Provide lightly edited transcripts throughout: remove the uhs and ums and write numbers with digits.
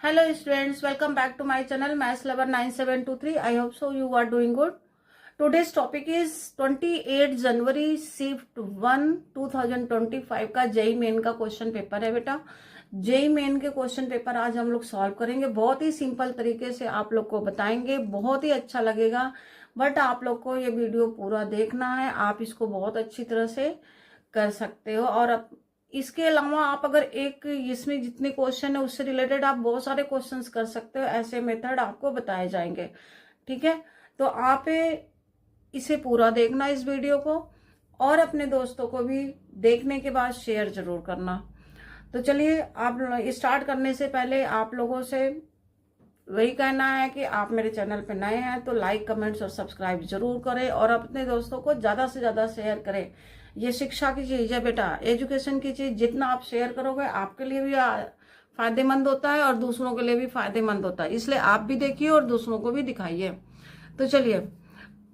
Hello students, welcome back to my channel Maths Lover 9723. I hope so you are doing good. Today's topic is 28 January shift 1 2025 का JEE main का question paper है बेटा। JEE main के question paper आज हम लोग solve करेंगे। बहुत ही सिंपल तरीके से आप लोग को बताएंगे, बहुत ही अच्छा लगेगा। बट आप लोग को ये वीडियो पूरा देखना है, आप इसको बहुत अच्छी तरह से कर सकते हो। और इसके अलावा आप अगर एक इसमें जितने क्वेश्चन है उससे रिलेटेड आप बहुत सारे क्वेश्चंस कर सकते हो। ऐसे मेथड आपको बताए जाएंगे, ठीक है। तो आप इसे पूरा देखना इस वीडियो को, और अपने दोस्तों को भी देखने के बाद शेयर जरूर करना। तो चलिए, आप स्टार्ट करने से पहले आप लोगों से वही कहना है कि आप मेरे चैनल पे नए हैं तो लाइक, कमेंट्स और सब्सक्राइब जरूर करें, और अपने दोस्तों को ज्यादा से ज्यादा शेयर करें। ये शिक्षा की चीज है बेटा, एजुकेशन की चीज। जितना आप शेयर करोगे आपके लिए भी फायदेमंद होता है और दूसरों के लिए भी फायदेमंद होता है। इसलिए आप भी देखिए और दूसरों को भी दिखाइए। तो चलिए,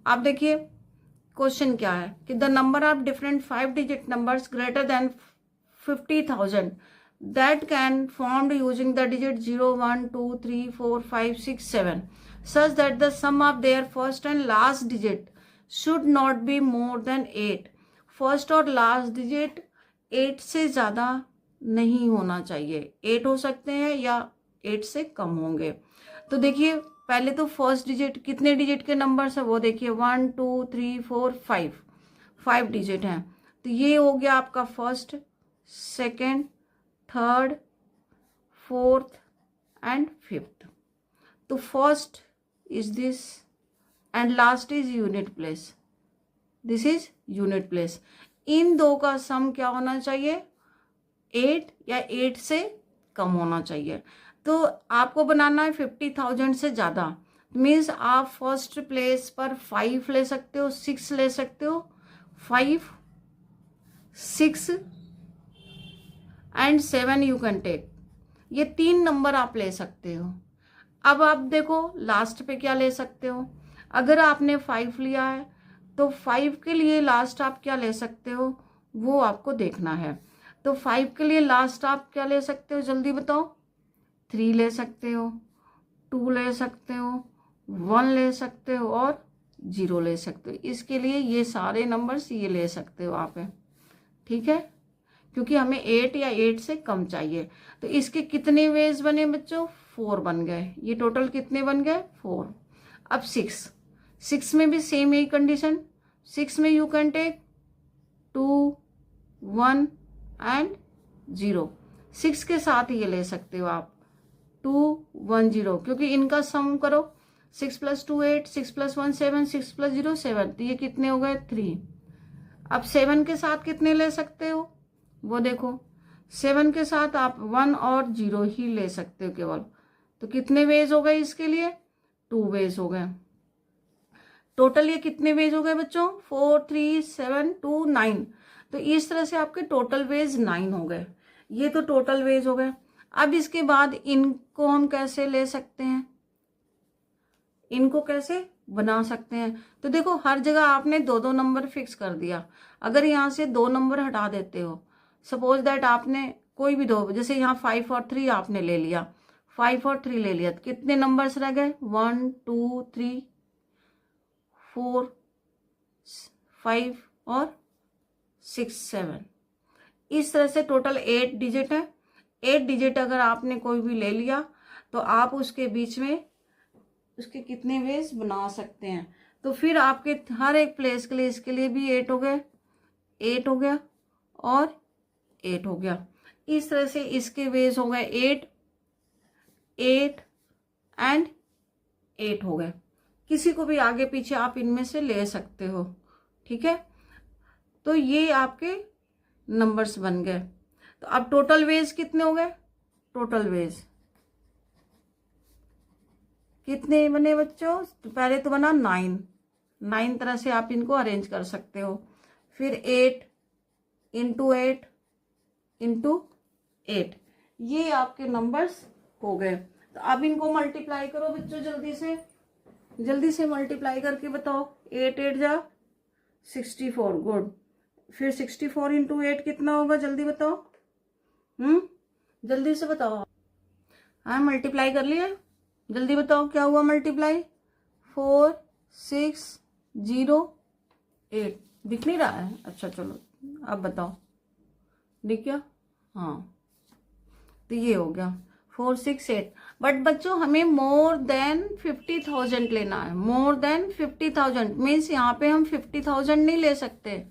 आप देखिए क्वेश्चन क्या है कि the number of different 5 digit numbers greater than 50,000 that can formed using the digit 0, 1, 2, 3, 4, 5, 6, 7 such that the sum of their first and last digit should not be more than 8। First और last digit 8 से ज़्यादा नहीं होना चाहिए। 8 हो सकते हैं या 8 से कम होंगे। तो देखिए, पहले तो फर्स्ट डिजिट, कितने डिजिट के नंबर्स है वो देखिए, 1, 2, 3, 4, 5 डिजिट हैं। तो ये हो गया आपका first, second, third, fourth and fifth. तो first is this and last is unit place. This is unit place. इन दो का सम क्या होना चाहिए? 8 या 8 से कम होना चाहिए। तो आपको बनाना है 50,000 से ज़्यादा। मीन्स आप फर्स्ट प्लेस पर 5 ले सकते हो, 6 ले सकते हो। 5, 6 एंड 7 यू कैन टेक। ये 3 नंबर आप ले सकते हो। अब आप देखो लास्ट पे क्या ले सकते हो। अगर आपने 5 लिया है तो 5 के लिए लास्ट आप क्या ले सकते हो वो आपको देखना है। तो 5 के लिए लास्ट आप क्या ले सकते हो, जल्दी बताओ। 3 ले सकते हो, 2 ले सकते हो, 1 ले सकते हो और 0 ले सकते हो। इसके लिए ये सारे नंबर्स ये ले सकते हो आप, ठीक है, क्योंकि हमें 8 या 8 से कम चाहिए। तो इसके कितने वेज बने बच्चों? 4 बन गए। ये टोटल कितने बन गए? 4। अब 6 में भी सेम यही कंडीशन। 6 में यू कैन टेक 2, 1 एंड 0। 6 के साथ ये ले सकते हो आप 2, 1, 0, क्योंकि इनका सम करो। 6 + 2 8, 6 + 1 7, 6 + 0 7। तो ये कितने हो गए? 3। अब 7 के साथ कितने ले सकते हो वो देखो। 7 के साथ आप 1 और 0 ही ले सकते हो केवल। तो कितने वेज हो गए इसके लिए? 2 वेज हो गए। टोटल ये कितने वेज हो गए बच्चों? 4, 3, 7, 2, 9। तो इस तरह से आपके टोटल वेज 9 हो गए। ये तो टोटल वेज हो गए। अब इसके बाद इनको हम कैसे ले सकते हैं, इनको कैसे बना सकते हैं? तो देखो, हर जगह आपने 2-2 नंबर फिक्स कर दिया। अगर यहाँ से 2 नंबर हटा देते हो, सपोज दैट आपने कोई भी 2, जैसे यहाँ 5 और 3 आपने ले लिया, 5 और 3 ले लिया, तो कितने नंबर्स रह गए? 1, 2, 3, 4, 5 और 6, 7। इस तरह से टोटल 8 डिजिट है। 8 डिजिट अगर आपने कोई भी ले लिया तो आप उसके बीच में उसके कितने वेज बना सकते हैं। तो फिर आपके हर एक प्लेस के लिए, इसके लिए भी 8 हो गए, 8 हो गया और 8 हो गया। इस तरह से इसके वेज हो गए 8, 8 एंड 8 हो गए। किसी को भी आगे पीछे आप इनमें से ले सकते हो, ठीक है। तो ये आपके नंबर्स बन गए। तो अब टोटल वेज कितने हो गए? टोटल वेज कितने बने बच्चों? पहले तो बना 9 तरह से आप इनको अरेंज कर सकते हो। फिर 8 × 8 × 8, ये आपके नंबर्स हो गए। तो अब इनको मल्टीप्लाई करो बच्चों, जल्दी से मल्टीप्लाई करके बताओ। 8 8 जा 64, गुड। फिर 64 × 8 कितना होगा, जल्दी बताओ। जल्दी से बताओ। हाँ मल्टीप्लाई कर लिया, जल्दी बताओ क्या हुआ मल्टीप्लाई। 4 6 0 8 दिख नहीं रहा है? अच्छा चलो अब बताओ, दिख गया? हाँ तो ये हो गया 4 6 8। बट बच्चों हमें मोर देन 50,000 लेना है। मोर देन 50,000 मीन्स यहाँ पे हम 50,000 नहीं ले सकते।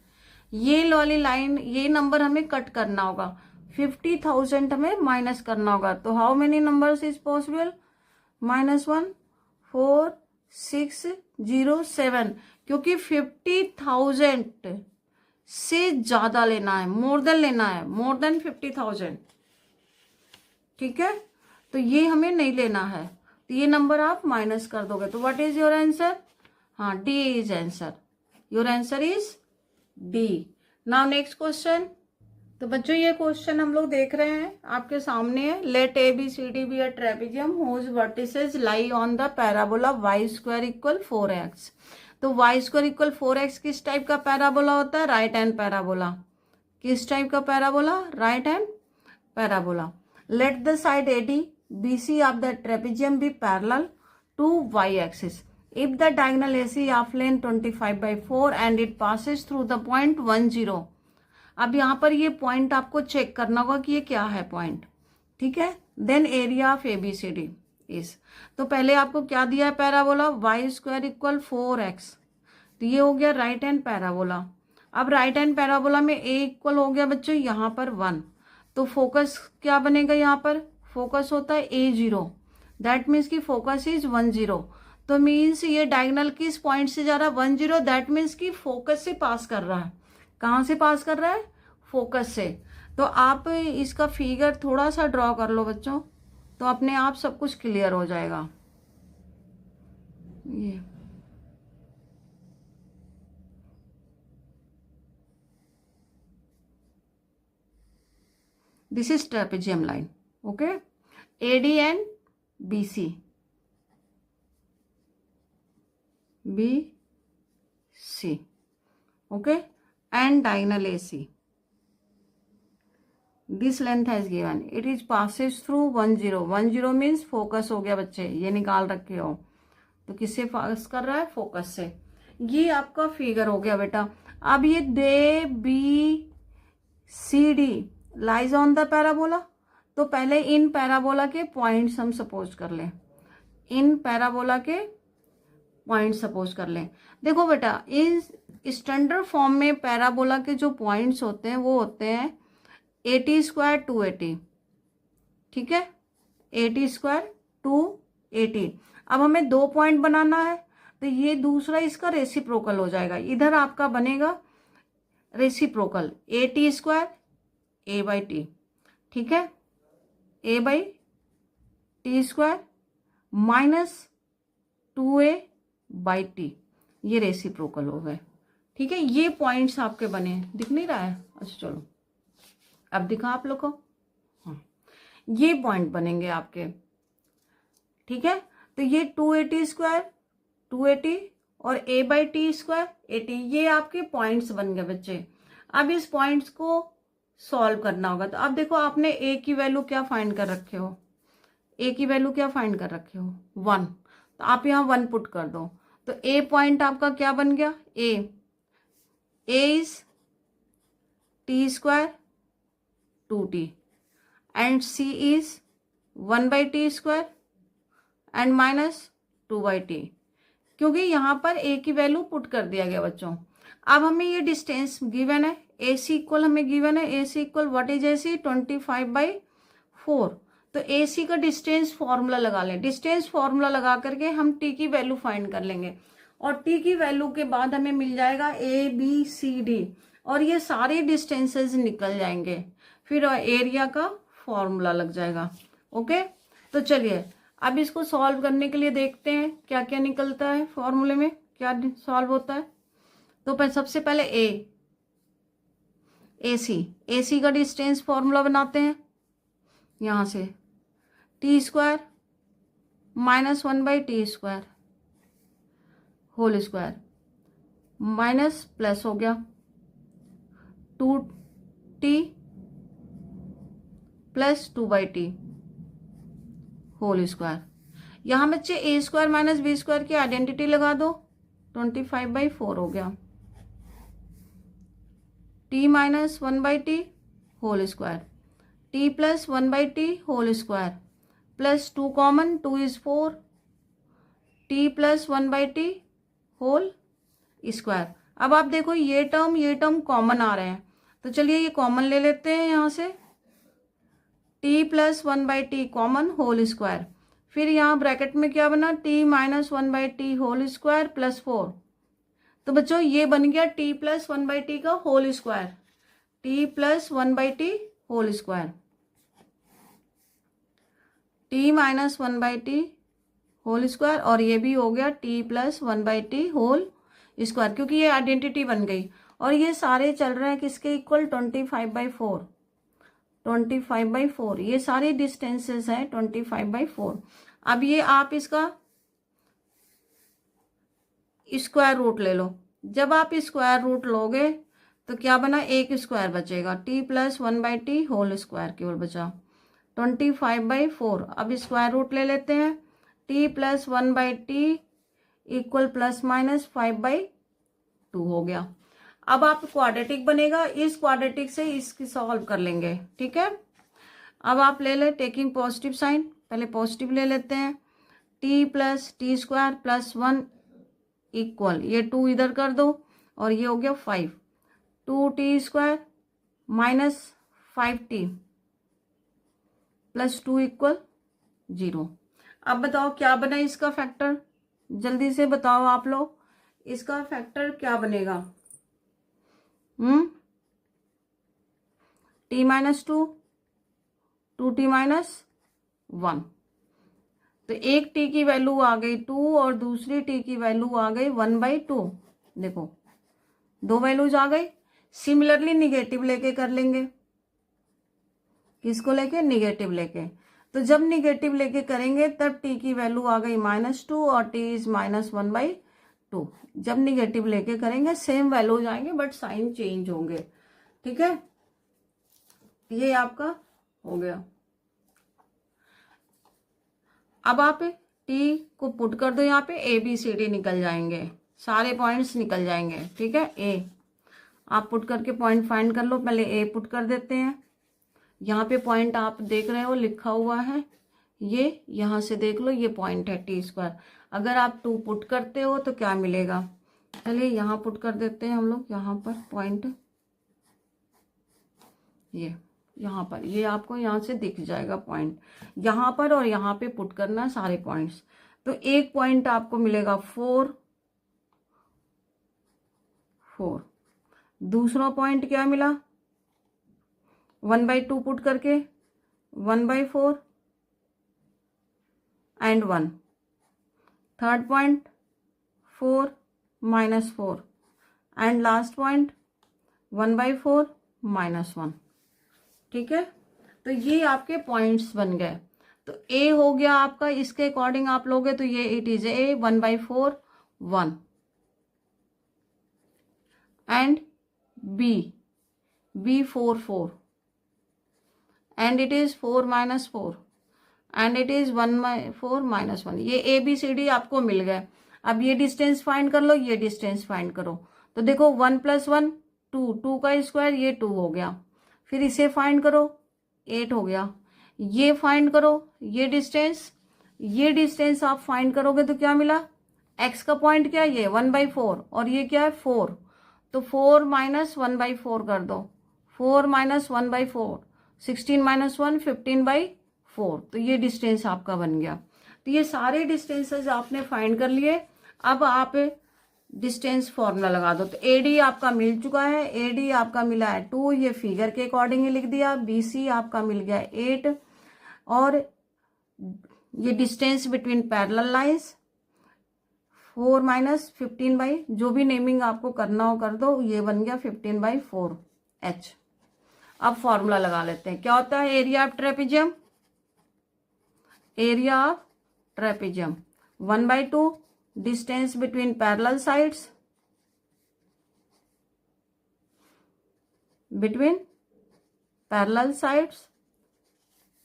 ये वाली लाइन, ये नंबर हमें कट करना होगा, 50,000 हमें माइनस करना होगा। तो how many numbers is possible? -1 4 6 0 7, क्योंकि 50,000 से ज्यादा लेना है, मोर देन लेना है, मोर देन 50,000। ठीक है, तो ये हमें नहीं लेना है, तो ये नंबर आप माइनस कर दोगे। तो व्हाट इज योर आंसर? हाँ D is answer, your answer is D. Now next question. तो बच्चों ये क्वेश्चन हम लोग देख रहे हैं, आपके सामने है। Let A B C D be a trapezium whose vertices lie on the parabola y square equal 4x। तो y स्क्वायर इक्वल 4x किस टाइप का पैराबोला होता है? Right hand parabola. किस टाइप का parabola? Right hand parabola. Let the side AD BC of the trapezium be parallel to y axis if the diagonal AC of length 25/4 and it passes through the point 1 0। अब यहाँ पर ये point आपको check करना होगा कि ये क्या है पॉइंट। ठीक है, then area of ABCD is, तो पहले आपको क्या दिया है parabola? y square equal 4x, तो ये हो गया राइट हैंड पैराबोला। अब राइट हैंड पैराबोला में a इक्वल हो गया बच्चों यहाँ पर 1, तो फोकस क्या बनेगा? यहाँ पर फोकस होता है A0, दैट मीन्स की फोकस इज 1 0। तो मीन्स ये डायगोनल किस पॉइंट से जा रहा है? 1 0, दैट मीन्स की फोकस से पास कर रहा है। कहाँ से पास कर रहा है? फोकस से। तो आप इसका फिगर थोड़ा सा ड्रॉ कर लो बच्चों, तो अपने आप सब कुछ क्लियर हो जाएगा। ये this is trapezium line, okay, AD and BC, BC, okay, and diagonal AC. This length has given, it is passes through 1 0। 1 0 means focus हो गया बच्चे, ये निकाल रखे हो, तो किससे फोकस कर रहा है? फोकस से। ये आपका फिगर हो गया बेटा। अब ये दे BCD lies on the parabola, तो पहले इन पैराबोला के पॉइंट्स हम सपोज कर लें, इन पैराबोला के पॉइंट सपोज कर लें। देखो बेटा, इस स्टैंडर्ड फॉर्म में पैराबोला के जो पॉइंट्स होते हैं वो होते हैं 80 स्क्वायर 280। ठीक है, 80 स्क्वायर 280। अब हमें 2 पॉइंट बनाना है, तो ये दूसरा इसका रेसिप्रोकल हो जाएगा। इधर आपका बनेगा रेसिप्रोकल 80 स्क्वायर A/T। ठीक है, A/T स्क्वायर माइनस 2A/T, ये रेसिप्रोकल हो गए। ठीक है, ये पॉइंट्स आपके बने, दिख नहीं रहा है? अच्छा चलो अब दिखा आप लोग को। हाँ, ये पॉइंट बनेंगे आपके। ठीक है, तो ये 280 स्क्वायर 280 और A/T स्क्वायर 80, ये आपके पॉइंट्स बन गए बच्चे। अब इस पॉइंट्स को सॉल्व करना होगा। तो अब देखो, आपने A की वैल्यू क्या फाइंड कर रखे हो? A की वैल्यू क्या फाइंड कर रखे हो? 1, तो आप यहाँ 1 पुट कर दो, तो A पॉइंट आपका क्या बन गया? A is T square 2T and C is 1/T square and minus 2/T, क्योंकि यहाँ पर A की वैल्यू पुट कर दिया गया बच्चों। अब हमें ये डिस्टेंस गिवन है, AC इक्वल हमें गिवन है, AC equal what is AC? 25/4। तो AC का डिस्टेंस फॉर्मूला लगा लें। डिस्टेंस फॉर्मूला लगा करके हम T की वैल्यू फाइंड कर लेंगे, और T की वैल्यू के बाद हमें मिल जाएगा ABCD, और ये सारे डिस्टेंसेस निकल जाएंगे, फिर एरिया का फॉर्मूला लग जाएगा। ओके, तो चलिए अब इसको सॉल्व करने के लिए देखते हैं क्या क्या निकलता है फॉर्मूले में, क्या सॉल्व होता है। तो सबसे पहले AC का डिस्टेंस फॉर्मूला बनाते हैं। यहाँ से T square minus 1/T square whole square minus plus हो गया 2T plus 2/T whole square. यहाँ बच्चे A square minus B square की आइडेंटिटी लगा दो, 25/4 हो गया। T minus 1/t whole square, T plus 1/t whole square plus 2 common, 2 is 4, T plus 1/t whole square. अब आप देखो ये टर्म कॉमन आ रहे हैं, तो चलिए ये कॉमन ले लेते हैं यहाँ से, T plus 1/t common whole square. फिर यहाँ ब्रैकेट में क्या बना, T minus 1/t whole square plus 4। तो बच्चों ये बन गया टी प्लस 1/t का whole square, T plus 1/t whole square, T minus 1/t whole square, और ये भी हो गया T plus 1/t whole square, क्योंकि ये आइडेंटिटी बन गई। और ये सारे चल रहे हैं किसके इक्वल, 25/4, 25/4, ये सारी डिस्टेंसेस हैं 25/4। अब ये आप इसका स्क्वायर रूट ले लो। जब आप स्क्वायर रूट लोगे तो क्या बना, एक स्क्वायर बचेगा, T plus 1/t whole square केवल बचा, 25/4। अब स्क्वायर रूट ले लेते हैं, T plus 1/t equal plus minus 5/2 हो गया। अब आप क्वाड्रेटिक बनेगा, इस क्वाड्रेटिक से इसकी सॉल्व कर लेंगे, ठीक है। अब आप ले ले टेकिंग पॉजिटिव साइन, पहले पॉजिटिव ले लेते हैं, T plus T square plus 1 equal, ये 2 इधर कर दो और ये हो गया 5, 2t square minus 5t plus 2 equal 0। अब बताओ क्या बना इसका फैक्टर, जल्दी से बताओ आप लोग, इसका फैक्टर क्या बनेगा, t माइनस 2, 2t माइनस 1। तो एक t की वैल्यू आ गई 2 और दूसरी t की वैल्यू आ गई 1/2। देखो दो वैल्यूज आ गई। सिमिलरली निगेटिव लेके कर लेंगे, किसको लेके, निगेटिव लेके। तो जब निगेटिव लेके करेंगे तब t की वैल्यू आ गई -2 और t इज -1/2। जब निगेटिव लेके करेंगे सेम वैल्यूज आएंगे बट साइन चेंज होंगे, ठीक है। ये आपका हो गया। अब आप t को पुट कर दो, यहाँ पे ABCD निकल जाएंगे, सारे पॉइंट्स निकल जाएंगे, ठीक है। A आप पुट करके पॉइंट फाइंड कर लो, पहले A पुट कर देते हैं। यहाँ पे पॉइंट आप देख रहे हो लिखा हुआ है, ये यहाँ से देख लो, ये पॉइंट है टी स्क्वायर। अगर आप 2 पुट करते हो तो क्या मिलेगा, चलिए यहाँ पुट कर देते हैं हम लोग, यहाँ पर पॉइंट, ये यहाँ पर, ये आपको यहाँ से दिख जाएगा पॉइंट, यहाँ पर और यहाँ पे पुट करना सारे पॉइंट्स। तो एक पॉइंट आपको मिलेगा 4, 4। दूसरा पॉइंट क्या मिला, 1/2 पुट करके 1/4 and 1। Third point 4 -4 and last point 1/4 -1, ठीक है। तो ये आपके पॉइंट्स बन गए। तो A हो गया आपका, इसके अकॉर्डिंग आप लोगे तो ये it is A 1/4 1 and B 4 4 and it is 4 - 4 and it is 1/4 -1। ये ABCD आपको मिल गए। अब ये डिस्टेंस फाइंड कर लो, ये डिस्टेंस फाइंड करो। तो देखो 1 + 1 2, 2 का स्क्वायर ये 2 हो गया। फिर इसे फाइंड करो, 8 हो गया। ये फाइंड करो, ये डिस्टेंस आप फाइंड करोगे तो क्या मिला, x का पॉइंट क्या है, ये 1/4 और ये क्या है 4। तो 4 - 1/4 कर दो, 4 - 1/4 16 - 1 15/4। तो ये डिस्टेंस आपका बन गया। तो ये सारे डिस्टेंसेस आपने फाइंड कर लिए। अब आप डिस्टेंस फॉर्मूला लगा दो। तो AD आपका मिल चुका है, AD आपका मिला है 2, ये फिगर के अकॉर्डिंग ही लिख दिया। BC आपका मिल गया 8 और ये डिस्टेंस बिटवीन पैरेलल लाइंस 4 - 15 जो भी नेमिंग आपको करना हो कर दो, ये बन गया 15/4 H। अब फॉर्मूला लगा लेते हैं, क्या होता है area of trapezium, area of trapezium 1/2 distance between parallel sides,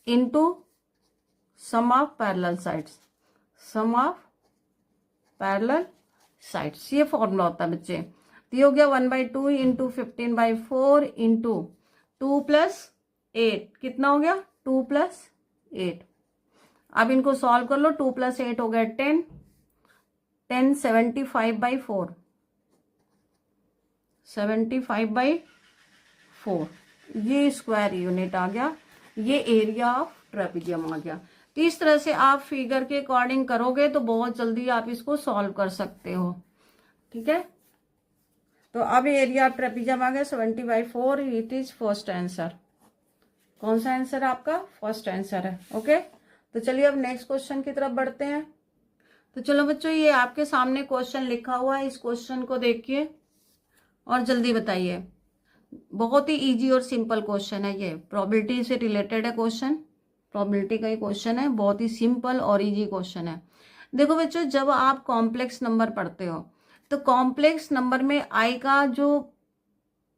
into sum of parallel sides, sum of parallel sides, ये फॉर्मूला होता है बच्चे। तो ये हो गया 1/2 इंटू 15/4 इंटू 2 + 8, कितना हो गया 2 + 8। अब इनको सॉल्व कर लो, 2 + 8 हो गया 10, 10 75/4, 75/4, ये स्क्वायर यूनिट आ गया, ये एरिया ऑफ ट्रेपेजियम आ गया। तो इस तरह से आप फिगर के अकॉर्डिंग करोगे तो बहुत जल्दी आप इसको सॉल्व कर सकते हो, ठीक है। तो अब एरिया ऑफ ट्रेपेजियम आ गया 70/4, इट इज फर्स्ट आंसर। कौन सा आंसर आपका? फर्स्ट आंसर है। ओके, तो चलिए अब नेक्स्ट क्वेश्चन की तरफ बढ़ते हैं। तो चलो बच्चों, ये आपके सामने क्वेश्चन लिखा हुआ है, इस क्वेश्चन को देखिए और जल्दी बताइए। बहुत ही इजी और सिंपल क्वेश्चन है, ये प्रोबेबिलिटी से रिलेटेड है क्वेश्चन, प्रोबेबिलिटी का ही क्वेश्चन है, बहुत ही सिंपल और इजी क्वेश्चन है। देखो बच्चों, जब आप कॉम्प्लेक्स नंबर पढ़ते हो तो कॉम्प्लेक्स नंबर में आई का जो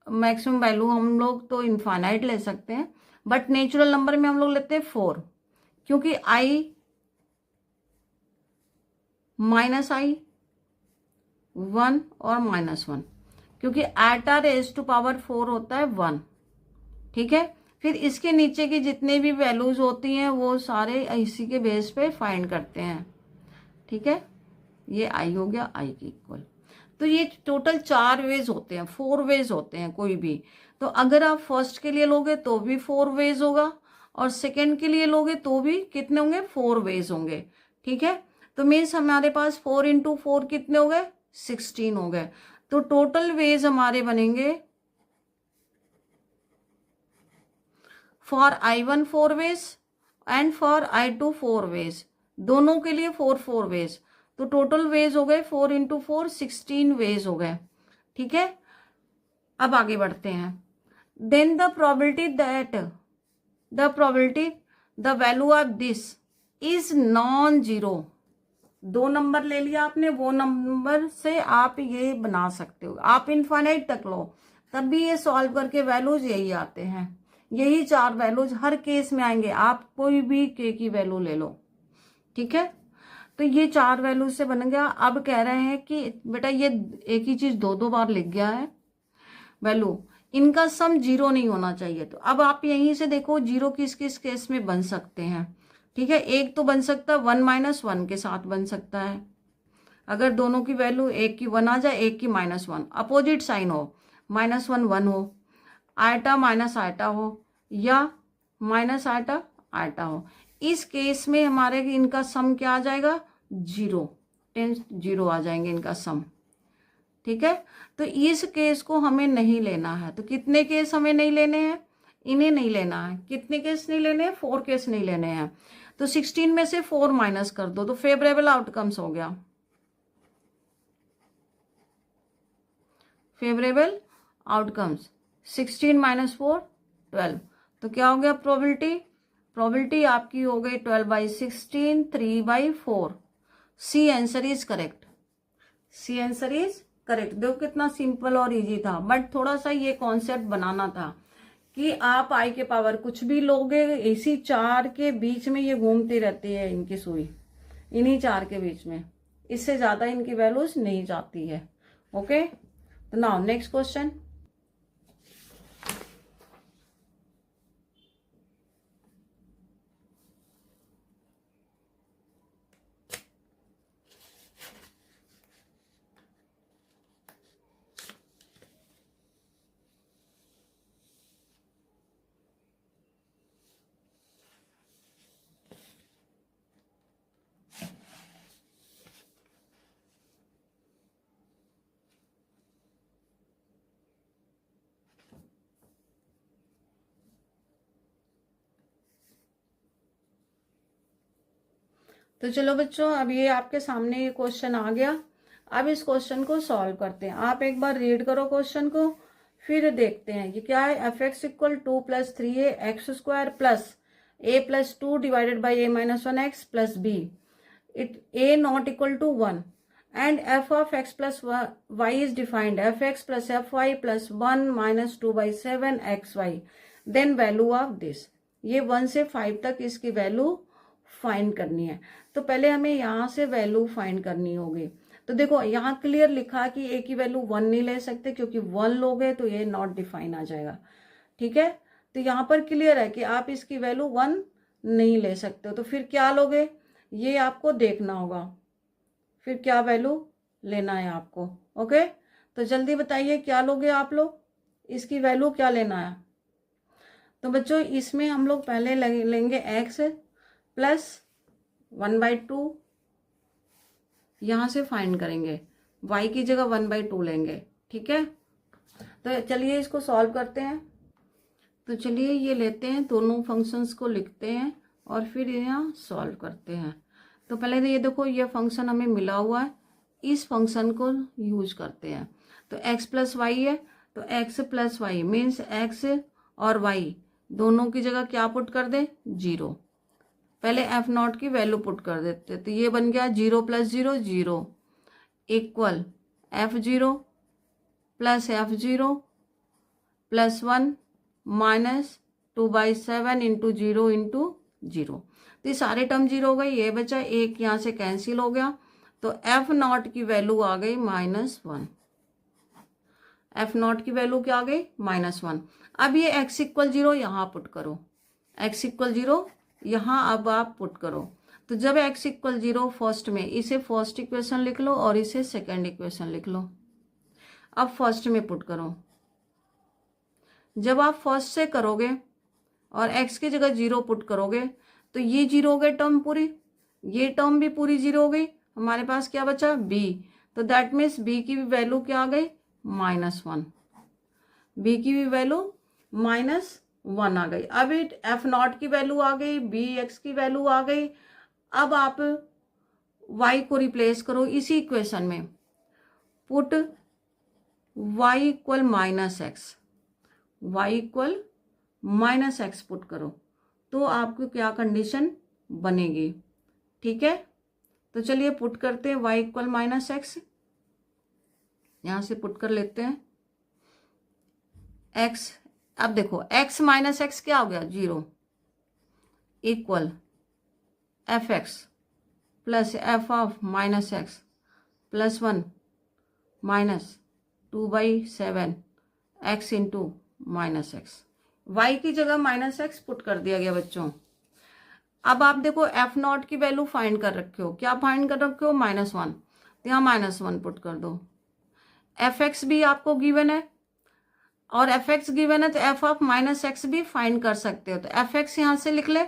मैक्सिमम वैल्यू हम लोग तो इनफाइनाइट ले सकते हैं, बट नेचुरल नंबर में हम लोग लेते हैं 4, क्योंकि आई -i 1 और -1, क्योंकि एटा रेज टू पावर 4 होता है 1, ठीक है। फिर इसके नीचे की जितने भी वैल्यूज होती हैं वो सारे इसी के बेस पे फाइंड करते हैं, ठीक है। ये आई हो गया आई के इक्वल। तो ये टोटल 4 वेज होते हैं, 4 वेज होते हैं कोई भी। तो अगर आप फर्स्ट के लिए लोगे तो भी 4 वेज होगा, और सेकंड के लिए लोगे तो भी कितने होंगे? 4 वेज होंगे, ठीक है। तो मीन्स हमारे पास 4 × 4 कितने हो गए? 16 हो गए। तो टोटल वेज हमारे बनेंगे for I1 4 ways and for I2 4 ways, दोनों के लिए 4 वेज। तो टोटल वेज हो गए 4 × 4 16 वेज हो गए, ठीक है। अब आगे बढ़ते हैं। Then the probability the value of this is non zero. 2 number ले लिया आपने, वो नंबर से आप ये बना सकते हो, आप इनफाइनाइट तक लो तब भी ये सॉल्व करके वैल्यूज यही आते हैं, यही 4 वैल्यूज हर केस में आएंगे। आप कोई भी के की वैल्यू ले लो, ठीक है। तो ये 4 वैल्यू से बन गया। अब कह रहे हैं कि बेटा ये एक ही चीज 2 बार लिख गया है वैल्यू, इनका सम 0 नहीं होना चाहिए। तो अब आप यहीं से देखो 0 किस किस केस में बन सकते हैं, ठीक है। एक तो बन सकता है 1 - 1 के साथ बन सकता है, अगर दोनों की वैल्यू एक की 1 आ जाए, एक की -1, अपोजिट साइन हो, -1 1 हो, आयटा माइनस आयटा हो, या माइनस आयटा आयटा हो। इस केस में हमारे इनका सम क्या आ जाएगा? 0, 0 आ जाएंगे इनका सम, ठीक है। तो इस केस को हमें नहीं लेना है। तो कितने केस हमें नहीं लेने हैं? इन्हें नहीं लेना है। कितने केस नहीं लेने हैं? 4 केस नहीं लेने हैं। तो 16 में से 4 माइनस कर दो, तो फेवरेबल आउटकम्स हो गया, फेवरेबल आउटकम्स 16 - 4 12। तो क्या हो गया? प्रोबेबिलिटी आपकी हो गई 12/16 3/4। C answer is correct, C answer is correct. देखो कितना सिंपल और इजी था, बट थोड़ा सा ये कॉन्सेप्ट बनाना था कि आप आई के पावर कुछ भी लोगे, इसी 4 के बीच में ये घूमती रहती है इनकी सुई, इन्हीं 4 के बीच में, इससे ज्यादा इनकी वैल्यूज नहीं जाती है। ओके, तो नाउ नेक्स्ट क्वेश्चन। तो चलो बच्चों, अब ये आपके सामने ये क्वेश्चन आ गया। अब इस क्वेश्चन को सॉल्व करते हैं। आप एक बार रीड करो क्वेश्चन को, फिर देखते हैं ये क्या है। f(x = 2 + 3a(x² + a + 2 / a - 1x + b) a not equal to 1 and f of x + y is defined f(x + fy + 1 - 2/7 xy, then value of this। ये 1 से 5 तक इसकी वैल्यू फाइंड करनी है। तो पहले हमें यहाँ से वैल्यू फाइंड करनी होगी। तो देखो यहाँ क्लियर लिखा कि ए की वैल्यू 1 नहीं ले सकते, क्योंकि 1 लोगे तो ये नॉट डिफाइन आ जाएगा। ठीक है, तो यहाँ पर क्लियर है कि आप इसकी वैल्यू 1 नहीं ले सकते हो। तो फिर क्या लोगे, ये आपको देखना होगा, फिर क्या वैल्यू लेना है आपको। ओके, तो जल्दी बताइए क्या लोगे आप लोग, इसकी वैल्यू क्या लेना है। तो बच्चों इसमें हम लोग पहले लेंगे x प्लस 1/2, यहाँ से फाइंड करेंगे, y की जगह 1/2 लेंगे। ठीक है, तो चलिए इसको सॉल्व करते हैं। तो चलिए ये लेते हैं, दोनों फंक्शंस को लिखते हैं और फिर यहाँ सॉल्व करते हैं। तो पहले तो ये देखो, ये फंक्शन हमें मिला हुआ है, इस फंक्शन को यूज करते हैं। तो x प्लस वाई है, तो x plus Y means x और y दोनों की जगह क्या पुट कर दें, 0। पहले f0 की वैल्यू पुट कर देते, तो ये बन गया 0 + 0 0 equal f0 plus f0 plus 1 minus 2/7 into 0 into 0। तो ये सारे टर्म 0 हो गए, ये बचा एक यहाँ से कैंसिल हो गया, तो f0 की वैल्यू आ गई -1। f0 की वैल्यू क्या आ गई, -1। अब ये x = 0 यहाँ पुट करो, x = 0 यहाँ अब आप पुट करो। तो जब x = 0 फर्स्ट में, इसे फर्स्ट इक्वेशन लिख लो और इसे सेकेंड इक्वेशन लिख लो। अब फर्स्ट में पुट करो, जब आप फर्स्ट से करोगे और x की जगह 0 पुट करोगे तो ये 0 हो गए टर्म पूरी, ये टर्म भी पूरी 0 हो गई। हमारे पास क्या बचा, b। तो दैट मीन्स b की भी वैल्यू क्या आ गई, -1। b की भी वैल्यू -1 आ गई। अब f0 की वैल्यू आ गई, bx की वैल्यू आ गई। अब आप y को रिप्लेस करो इसी इक्वेशन में, put y = -x, y = -x put करो, तो आपको क्या कंडीशन बनेगी। ठीक है, तो चलिए पुट करते हैं y = -x, यहाँ से पुट कर लेते हैं x। अब देखो x - x क्या हो गया, 0 equal fx plus f(-x) plus 1 minus 2/7 x into -x। y की जगह -x पुट कर दिया गया बच्चों। अब आप देखो f0 की वैल्यू फाइंड कर रखे हो, क्या फाइंड कर रखे हो, -1, तो यहाँ -1 पुट कर दो। fx भी आपको गिवन है और fx गिवन है, तो f(-x) भी फाइंड कर सकते हो। तो fx यहाँ से लिख ले,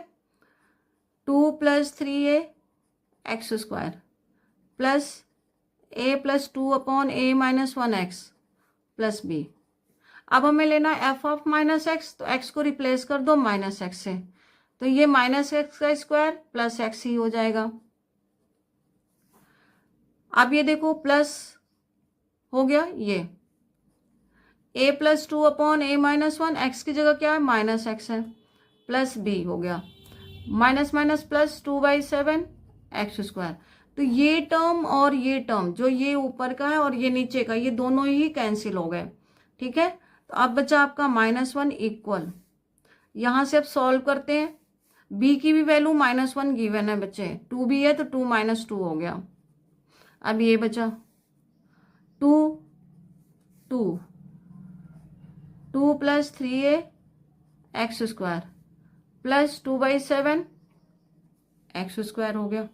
2 + 3a x² plus a + 2/a - 1x plus b। अब हमें लेना f(-x), तो x को रिप्लेस कर दो -x से, तो ये -x² प्लस x ही हो जाएगा। अब ये देखो प्लस हो गया, ये a + 2/a - 1 x की जगह क्या है, -x है, प्लस b हो गया, माइनस प्लस 2/7 x²। तो ये टर्म और ये टर्म, जो ये ऊपर का है और ये नीचे का, ये दोनों ही कैंसिल हो गए। ठीक है, तो अब बचा आपका -1 इक्वल, यहाँ से अब सॉल्व करते हैं। b की भी वैल्यू -1 गिवन है बच्चे, 2b है तो 2 - 2 हो गया। अब ये बचा 2 + 3a x² प्लस 2/7 x² हो गया।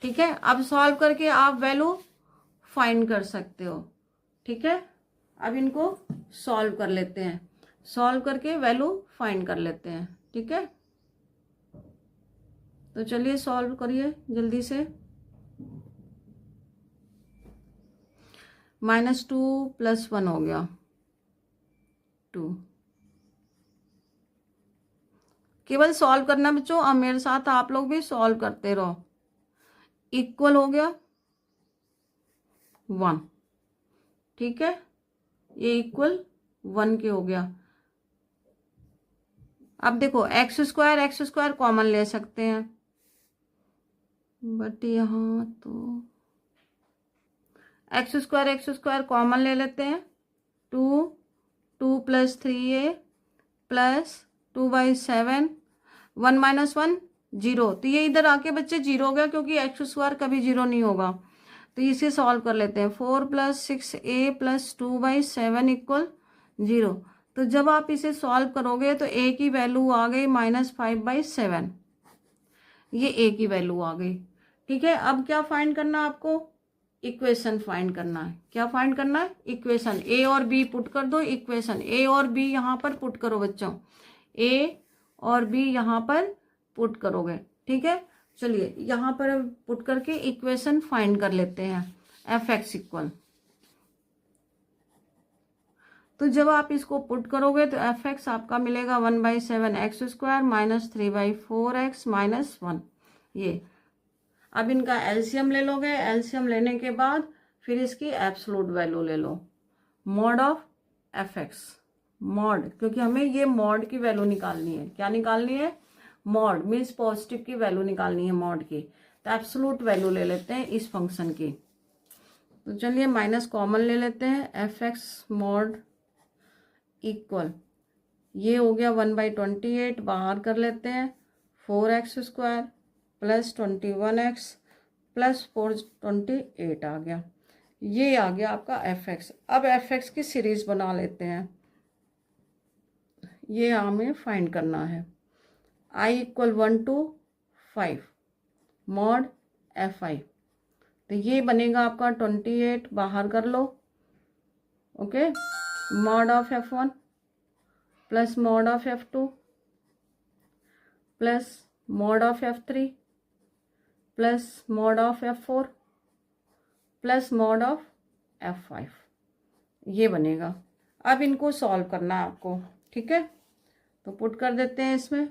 ठीक है, अब सॉल्व करके आप वैल्यू फाइंड कर सकते हो। ठीक है, अब इनको सॉल्व कर लेते हैं, सॉल्व करके वैल्यू फाइंड कर लेते हैं। ठीक है, तो चलिए सॉल्व करिए जल्दी से। -2 + 1 हो गया 2। केवल सॉल्व करना बच्चों, अब मेरे साथ आप लोग भी सॉल्व करते रहो। इक्वल हो गया 1। ठीक है, ये इक्वल 1 के हो गया। अब देखो x² कॉमन ले सकते हैं, बट यहाँ तो x² कॉमन ले लेते हैं। 2 + 3a प्लस 2/7, 1 - 1 जीरो, तो ये इधर आके बच्चे जीरो हो गया क्योंकि एक्स स्क्वायर कभी जीरो नहीं होगा। तो इसे सॉल्व कर लेते हैं। 4+6a+2/7 equal zero. तो जब आप इसे सॉल्व करोगे तो a की वैल्यू आ गई -5/7, ये a की वैल्यू आ गई। ठीक है, अब क्या फाइंड करना है आपको? इक्वेशन फाइंड करना है। क्या फाइंड करना है? इक्वेशन। a और b पुट कर दो, इक्वेशन a और b यहाँ पर पुट करो बच्चों, a और b यहाँ पर पुट करोगे। ठीक है, चलिए यहाँ पर पुट करके इक्वेशन फाइंड कर लेते हैं। f(x) इक्वल, तो जब आप इसको पुट करोगे तो f(x) आपका मिलेगा 1/7x² -3/4x -1। ये अब इनका एलसीएम ले लोगे। एलसीएम लेने के बाद फिर इसकी एब्सोल्यूट वैल्यू ले लो, मॉड ऑफ f(x), मॉड, क्योंकि हमें ये मॉड की वैल्यू निकालनी है। क्या निकालनी है? मॉड मीन्स पॉजिटिव की वैल्यू निकालनी है मॉड की। तो एब्सोल्यूट वैल्यू ले लेते हैं इस फंक्शन की। तो चलिए माइनस कॉमन ले लेते हैं। f(x) मॉड इक्वल, ये हो गया 1/28, बाहर कर लेते हैं। 4x² + 21x + 428 आ गया। ये आ गया आपका f(x). अब f(x) की सीरीज बना लेते हैं। ये हमें फाइंड करना है। i = 1 to 5 mod fi। तो ये बनेगा आपका 28, बाहर कर लो। Okay, mod of f1 plus mod of f2 plus mod of f3 plus mod of f4 plus mod of f5, ये बनेगा। अब इनको सॉल्व करना है आपको। ठीक है, तो पुट कर देते हैं इसमें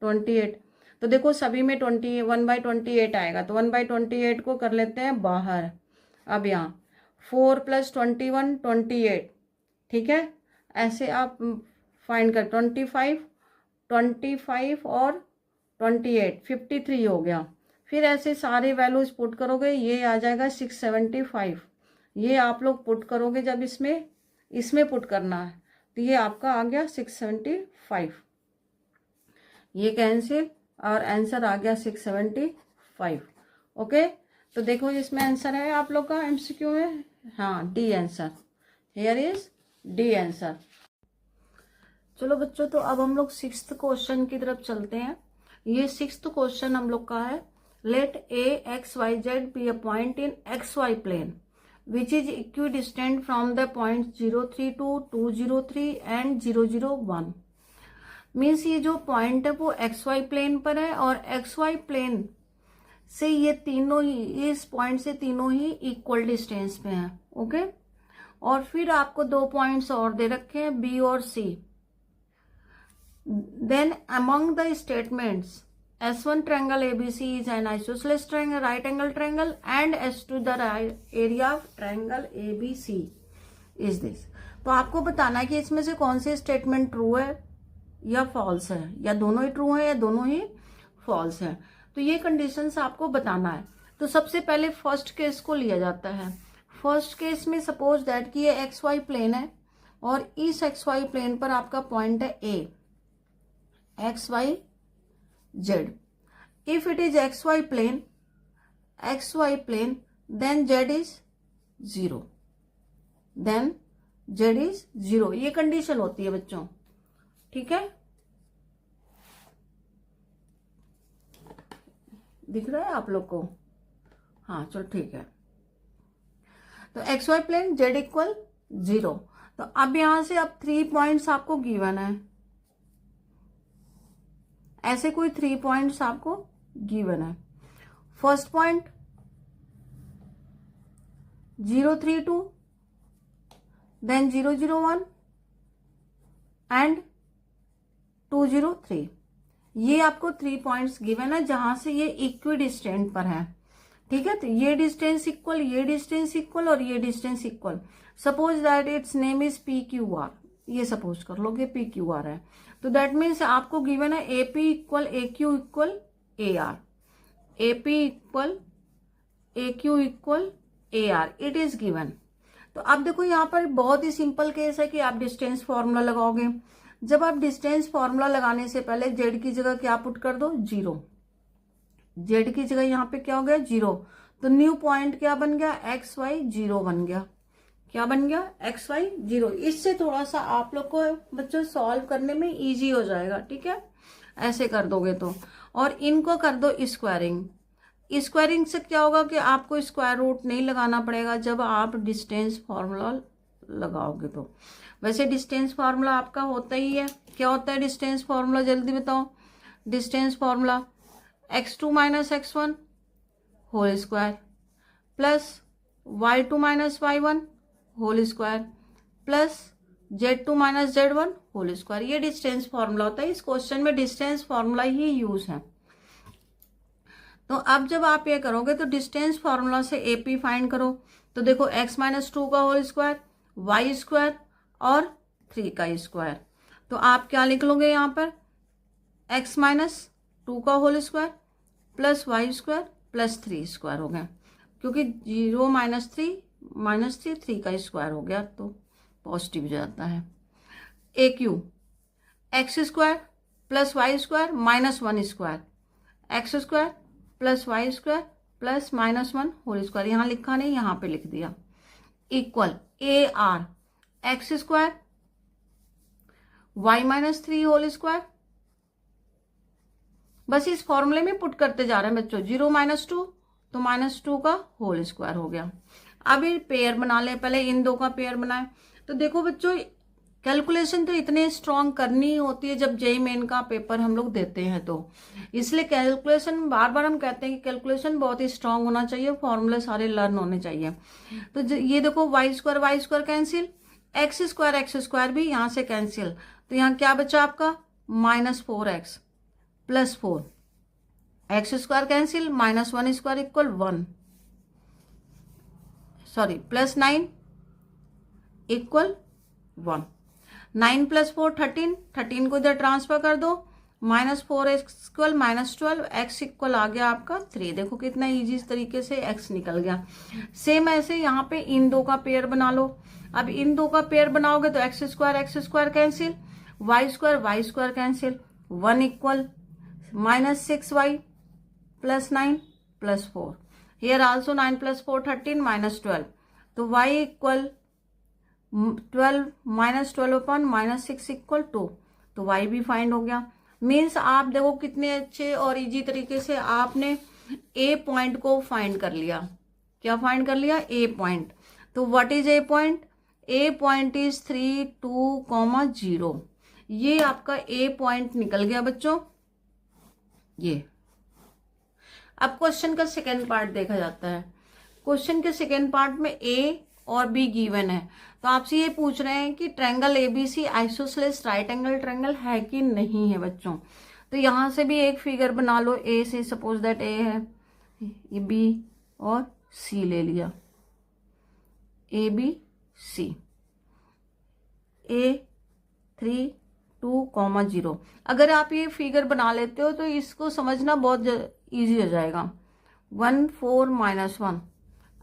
28। तो देखो सभी में 1/28 आएगा, तो 1/28 को कर लेते हैं बाहर। अब यहाँ 4 + 21 28। ठीक है, ऐसे आप फाइंड कर 25 और 28 53 हो गया। फिर ऐसे सारे वैल्यूज पुट करोगे, ये आ जाएगा 675। ये आप लोग पुट करोगे जब इसमें पुट करना है, तो ये आपका आ गया 675। ये कैंसिल और आंसर आ गया 675। ओके, तो देखो इसमें आंसर है आप लोग का एमसीक्यू में। हाँ, D answer, here is D answer. चलो बच्चों, तो अब हम लोग 6th क्वेश्चन की तरफ चलते हैं। ये 6th क्वेश्चन हम लोग का है, let a(x,y,z) be a point in xy plane which is equidistant from the point 032, 203 and 001। Means ये जो पॉइंट है वो xy प्लेन पर है और xy प्लेन से ये तीनों ही, इस पॉइंट से तीनों ही इक्वल डिस्टेंस पे हैं। ओके, और फिर आपको 2 पॉइंट्स और दे रखे हैं b और c। Then among the statements S1 triangle ABC is an isosceles triangle, right angle triangle, and S2 the area of triangle ABC is this। तो आपको बताना है कि इसमें से कौन सी स्टेटमेंट ट्रू है या फॉल्स है, या दोनों ही ट्रू है या दोनों ही फॉल्स है। तो ये कंडीशंस आपको बताना है। तो सबसे पहले फर्स्ट केस को लिया जाता है। फर्स्ट केस में सपोज दैट कि ये XY प्लेन है और इस XY प्लेन पर आपका पॉइंट है A, XYZ। If it is XY plane, then Z is 0, then Z is 0। ये कंडीशन होती है बच्चों। ठीक है, दिख रहा है आप लोग को? हाँ, चलो ठीक है। तो XY प्लेन Z = 0। तो अब यहां से अब 3 पॉइंट्स आपको गिवन है, ऐसे कोई 3 पॉइंट्स आपको गिवन है। First point 032, then 001 and 203। ये आपको 3 पॉइंट्स गिवन है जहां से ये इक्विडिस्टेंट पर है। ठीक है, तो ये डिस्टेंस इक्वल, ये डिस्टेंस इक्वल और ये distance equal. Suppose that it's name is PQR, ये सपोज कर लो कि PQR है। तो दैट मीन्स आपको गिवन है AP = AQ = AR, AP = AQ = AR, it is given. तो अब देखो यहाँ पर बहुत ही सिंपल केस है कि आप डिस्टेंस फॉर्मूला लगाओगे। जब आप डिस्टेंस फॉर्मूला लगाने से पहले Z की जगह क्या पुट कर दो? 0। जेड की जगह यहाँ पे क्या हो गया 0, तो न्यू पॉइंट क्या बन गया एक्स वाई 0 बन गया। क्या बन गया एक्स वाई 0। इससे थोड़ा सा आप लोग को बच्चों सॉल्व करने में इजी हो जाएगा, ठीक है, ऐसे कर दोगे तो। और इनको कर दो स्क्वायरिंग। स्क्वायरिंग से क्या होगा कि आपको स्क्वायर रूट नहीं लगाना पड़ेगा जब आप डिस्टेंस फार्मूला लगाओगे तो। वैसे डिस्टेंस फार्मूला आपका होता ही है, क्या होता है डिस्टेंस फार्मूला जल्दी बताओ। Distance formula x2 minus x1 whole square plus y2 minus y1 whole square plus z2 minus z1 whole square. ये डिस्टेंस फार्मूला होता है। इस क्वेश्चन में डिस्टेंस फार्मूला ही यूज है। तो अब जब आप ये करोगे तो डिस्टेंस फार्मूला से एपी फाइंड करो। तो देखो x माइनस 2 का होल स्क्वायर, वाई स्क्वायर और 3 का स्क्वायर। तो आप क्या लिख लोगे यहाँ पर x माइनस 2 का whole square plus y square plus 3 square हो गया, क्योंकि 0 माइनस 3 3 का स्क्वायर हो गया तो पॉजिटिव जाता है। A Q x square plus y square minus 1 square, x square plus y square plus minus 1 whole square, यहाँ लिखा नहीं यहाँ पे लिख दिया, equal A R x square y minus 3 whole square. बस इस फॉर्मूले में पुट करते जा रहे हैं बच्चों। 0 माइनस 2 तो माइनस 2 का होल स्क्वायर हो गया। अब ये पेयर बना ले, पहले इन दो का पेयर बनाए। तो देखो बच्चों कैलकुलेशन तो इतने स्ट्रांग करनी होती है जब जेईई मेन का पेपर हम लोग देते हैं, तो इसलिए कैलकुलेशन बार बार हम कहते हैं कि कैलकुलेशन बहुत ही स्ट्रांग होना चाहिए, फॉर्मूले सारे लर्न होने चाहिए। तो ये देखो y square cancel, x square भी यहाँ से कैंसिल, तो यहाँ क्या बचा आपका minus 4x plus 4, x square cancel, minus 1 square equal 1, sorry plus 9 equal 1, 9 plus 4 13 को इधर ट्रांसफर कर दो, minus 4x equal minus 12, x equal आ गया आपका 3। देखो कितना इजी तरीके से x निकल गया। सेम ऐसे यहाँ पे इन दो का पेयर बना लो। अब इन दो का पेयर बनाओगे तो x square cancel, y square cancel, 1 equal minus 6y plus 9 plus 4, here also 9 plus 4 13 minus 12, तो y equal 12 minus 12 upon minus 6 equal 2, तो y भी फाइंड हो गया। मीन्स आप देखो कितने अच्छे और इजी तरीके से आपने a पॉइंट को फाइंड कर लिया। क्या फाइंड कर लिया a पॉइंट। तो what is a point, a point is 3 2, 0। ये आपका a पॉइंट निकल गया बच्चों। ये अब क्वेश्चन का सेकेंड पार्ट देखा जाता है। क्वेश्चन के सेकेंड पार्ट में a और b गिवन है, तो आपसे ये पूछ रहे हैं कि triangle ABC isosceles right angle triangle है कि नहीं है बच्चों। तो यहाँ से भी एक फिगर बना लो। ए से सपोज दैट ए है, ये बी और सी ले लिया, ए बी सी, ए 3 2, 0। अगर आप ये फिगर बना लेते हो तो इसको समझना बहुत इजी हो जाएगा। 1 4 minus 1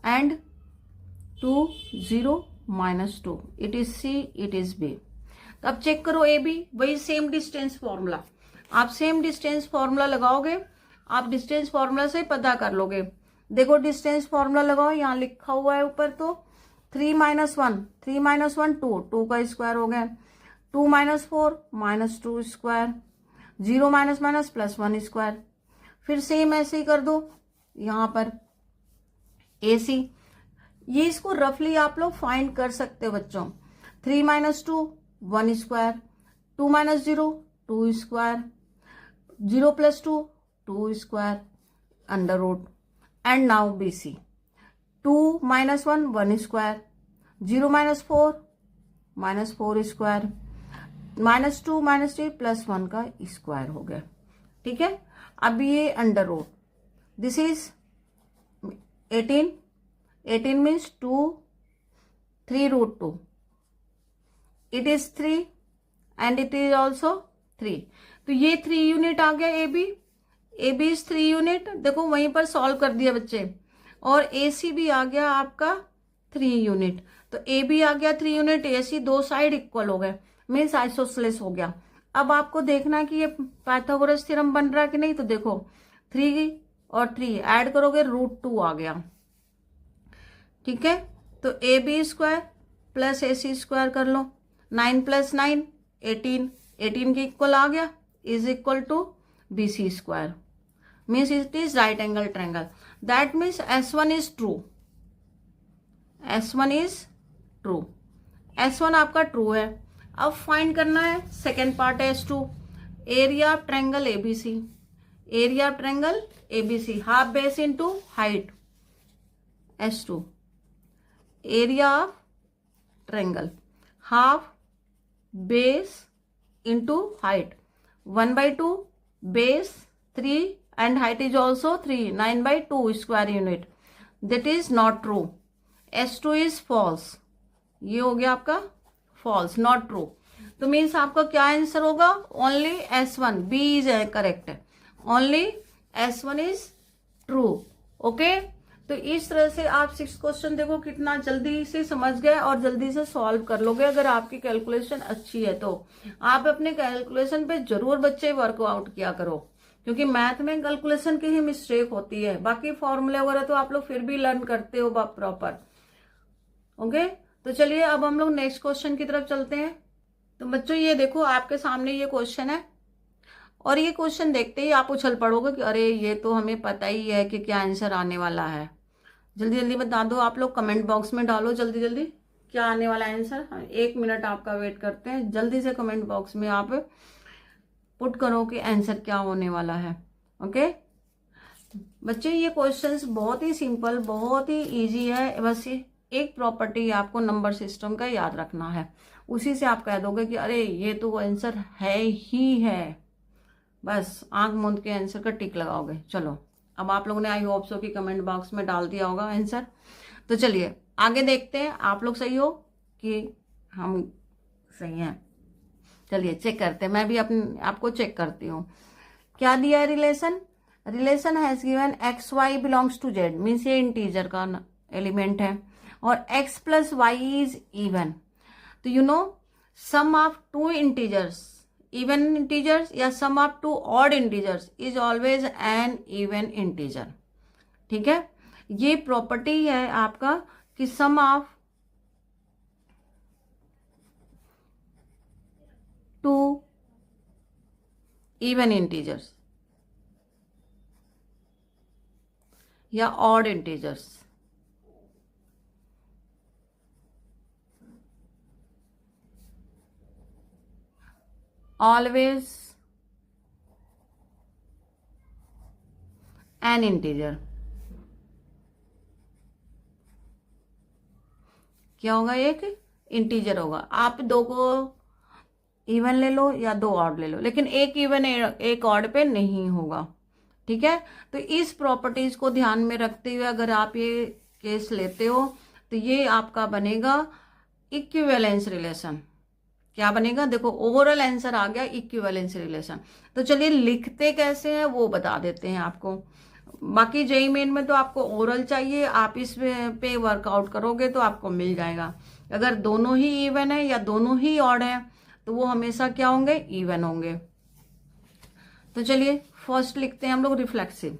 and 2 0 minus 2, it is C it is B. तो अब चेक करो ए बी, वही सेम डिस्टेंस फॉर्मूला। आप सेम डिस्टेंस फॉर्मूला लगाओगे, आप डिस्टेंस फॉर्मूला से पता कर लोगे। देखो डिस्टेंस फॉर्मूला लगाओ, यहाँ लिखा हुआ है ऊपर, तो 3 माइनस 1 2 का स्क्वायर हो गया, 2 minus 4 minus 2 square, 0 minus minus plus 1 square. फिर सेम ऐसे ही कर दो यहाँ पर ए सी। ये इसको रफली आप लोग फाइंड कर सकते हो बच्चों। 3 minus 2 1 square, 2 minus 0 2 square, 0 plus 2 2 square under root. And now B C, 2 minus 1 1 square, 0 minus 4 square, minus 2 minus 3 plus 1 का स्क्वायर हो गया। ठीक है, अब ये under root, this is 18 means 2 3 root 2, it is 3 and it is also 3। तो ये 3 unit आ गया ए बी इज 3 यूनिट। देखो वहीं पर सॉल्व कर दिया बच्चे। और ए सी भी आ गया आपका 3 यूनिट। तो ए बी आ गया 3 यूनिट, ए सी दो साइड इक्वल हो गए, मीन्स आइसोसेलेस हो गया। अब आपको देखना है कि ये पाइथागोरस थ्योरम बन रहा है कि नहीं। तो देखो 3 और 3 ऐड करोगे √2 आ गया। ठीक है, तो AB² प्लस AC² कर लो, 9 + 9 18, 18 के इक्वल आ गया, is equal to BC², means it is right angle triangle. That means S1 is true, S1 is true, S1 आपका ट्रू है। अब फाइंड करना है सेकेंड पार्ट है S2, area of triangle ABC, area of triangle ABC, half base into height S2, area of triangle half base into height, 1/2 base 3 and height is also 3, 9/2 square unit, that is not true, S2 is false, ये हो गया आपका false, not true। तो means आपका क्या answer होगा, only S1, B is correct, only S1 is true. Okay, तो इस तरह से आप 6 क्वेश्चन देखो कितना जल्दी से समझ गए और जल्दी से सॉल्व कर लोगे। अगर आपकी कैलकुलेशन अच्छी है तो आप अपने कैलकुलेशन पे जरूर बच्चे वर्कआउट किया करो, क्योंकि मैथ में कैलकुलेशन की ही मिस्टेक होती है, बाकी फॉर्मूले वगैरह तो आप लोग फिर भी लर्न करते हो प्रॉपर। ओके, तो चलिए अब हम लोग नेक्स्ट क्वेश्चन की तरफ चलते हैं। तो बच्चों ये देखो आपके सामने ये क्वेश्चन है, और ये क्वेश्चन देखते ही आप उछल पड़ोगे कि अरे ये तो हमें पता ही है कि क्या आंसर आने वाला है। जल्दी जल्दी बता दो, आप लोग कमेंट बॉक्स में डालो जल्दी जल्दी क्या आने वाला आंसर। 1 मिनट आपका वेट करते हैं, जल्दी से कमेंट बॉक्स में आप पुट करो कि आंसर क्या होने वाला है। ओके बच्चे, ये क्वेश्चंस बहुत ही सिंपल, बहुत ही इजी है। बस ये एक प्रॉपर्टी आपको नंबर सिस्टम का याद रखना है, उसी से आप कह दोगे कि अरे ये तो वो आंसर है ही है। बस आंख मूंद के आंसर का टिक लगाओगे। चलो अब आप लोगों ने आई होप सो कि कमेंट बॉक्स में डाल दिया होगा आंसर। तो चलिए आगे देखते हैं, आप लोग सही हो कि हम सही हैं। चलिए चेक करते हैं, मैं भी आपको चेक करती हूँ। क्या दिया है relation, relation has given XY belongs to Z, means ये इंटीजर का एलिमेंट है, और X + Y इज इवन। तो you know sum of 2 integers, even integers या sum of 2 odd integers is always an even integer. ठीक है, ये property है आपका कि सम ऑफ 2 इवन इंटीजर्स या odd integers always an integer। क्या होगा, एक इंटीजर होगा। आप 2 को इवन ले लो या 2 ऑड ले लो, लेकिन एक इवन एक ऑड पे नहीं होगा। ठीक है, तो इस प्रॉपर्टीज को ध्यान में रखते हुए अगर आप ये केस लेते हो तो ये आपका बनेगा इक्विवेलेंस रिलेशन। क्या बनेगा, देखो ओवरऑल आंसर आ गया इक्विवेलेंस रिलेशन। तो चलिए लिखते कैसे हैं वो बता देते हैं आपको। बाकी जेईई मेन में तो आपको ओरल चाहिए, आप इस पे वर्कआउट करोगे तो आपको मिल जाएगा। अगर दोनों ही इवन है या दोनों ही ऑड है तो वो हमेशा क्या होंगे, इवन होंगे। तो चलिए फर्स्ट लिखते हैं हम लोग रिफ्लेक्सिव।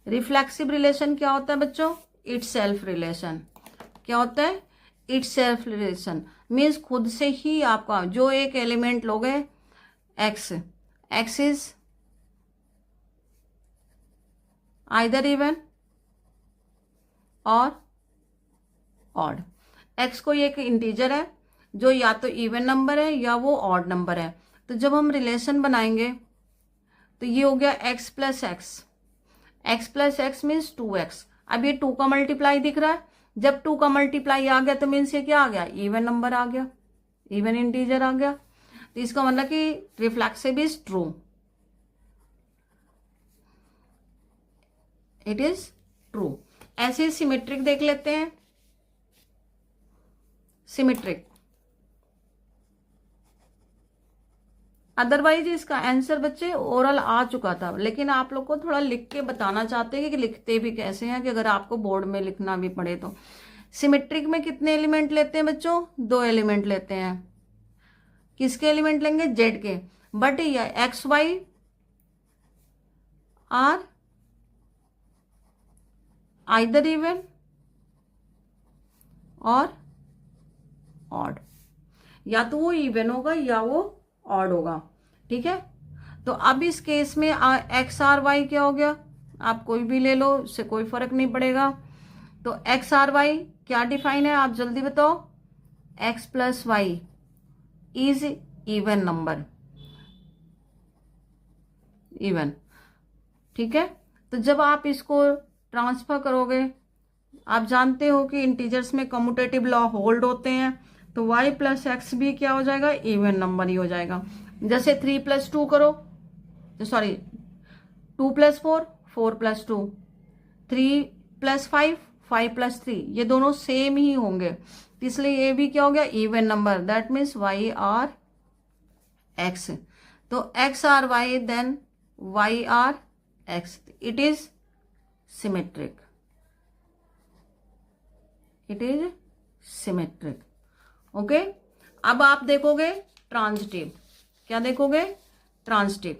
रिफ्लेक्सिव रिलेशन क्या होता है बच्चों, इट्स सेल्फ रिलेशन। क्या होता है, इट्स सेल्फ रिलेशन, मीन्स खुद से ही आपका जो एक एलिमेंट लोगे x, x is either even or odd. X कोई एक इंटीजर है जो या तो इवन नंबर है या वो ऑड नंबर है। तो जब हम रिलेशन बनाएंगे तो ये हो गया x + x, x + x means 2x। अब ये 2 का मल्टीप्लाई दिख रहा है, जब 2 का मल्टीप्लाई आ गया तो मीन्स ये क्या आ गया, इवन नंबर आ गया, इवन इंटीजर आ गया। तो इसका मतलब कि reflexive is true, it is true. ऐसे सिमेट्रिक देख लेते हैं। सिमेट्रिक, अदरवाइज इसका आंसर बच्चे ओरल आ चुका था, लेकिन आप लोग को थोड़ा लिख के बताना चाहते हैं कि लिखते भी कैसे हैं, कि अगर आपको बोर्ड में लिखना भी पड़े तो। सिमेट्रिक में कितने एलिमेंट लेते हैं बच्चों, 2 एलिमेंट लेते हैं। किसके एलिमेंट लेंगे, जेड के। But x y R either even or odd, या तो वो इवन होगा या वो ऑड होगा, ठीक है। तो अब इस केस में एक्स आर वाई क्या हो गया, आप कोई भी ले लो, इससे कोई फर्क नहीं पड़ेगा। तो एक्स आर वाई क्या डिफाइन है, आप जल्दी बताओ। X plus y is even number, even, ठीक है। तो जब आप इसको ट्रांसफर करोगे, आप जानते हो कि इंटीजर्स में कम्यूटेटिव लॉ होल्ड होते हैं, तो y प्लस एक्स भी क्या हो जाएगा, इवन नंबर ही हो जाएगा। जैसे 3 प्लस 2 करो, sorry 2 plus 4, 4 plus 2, 3 plus 5, 5 plus 3, ये दोनों सेम ही होंगे, इसलिए ये भी क्या हो गया, even number. That means y R x, तो x R y then y R x, it is symmetric, it is symmetric, okay. अब आप देखोगे ट्रांजिटिव, क्या देखोगे, ट्रांजिटिव।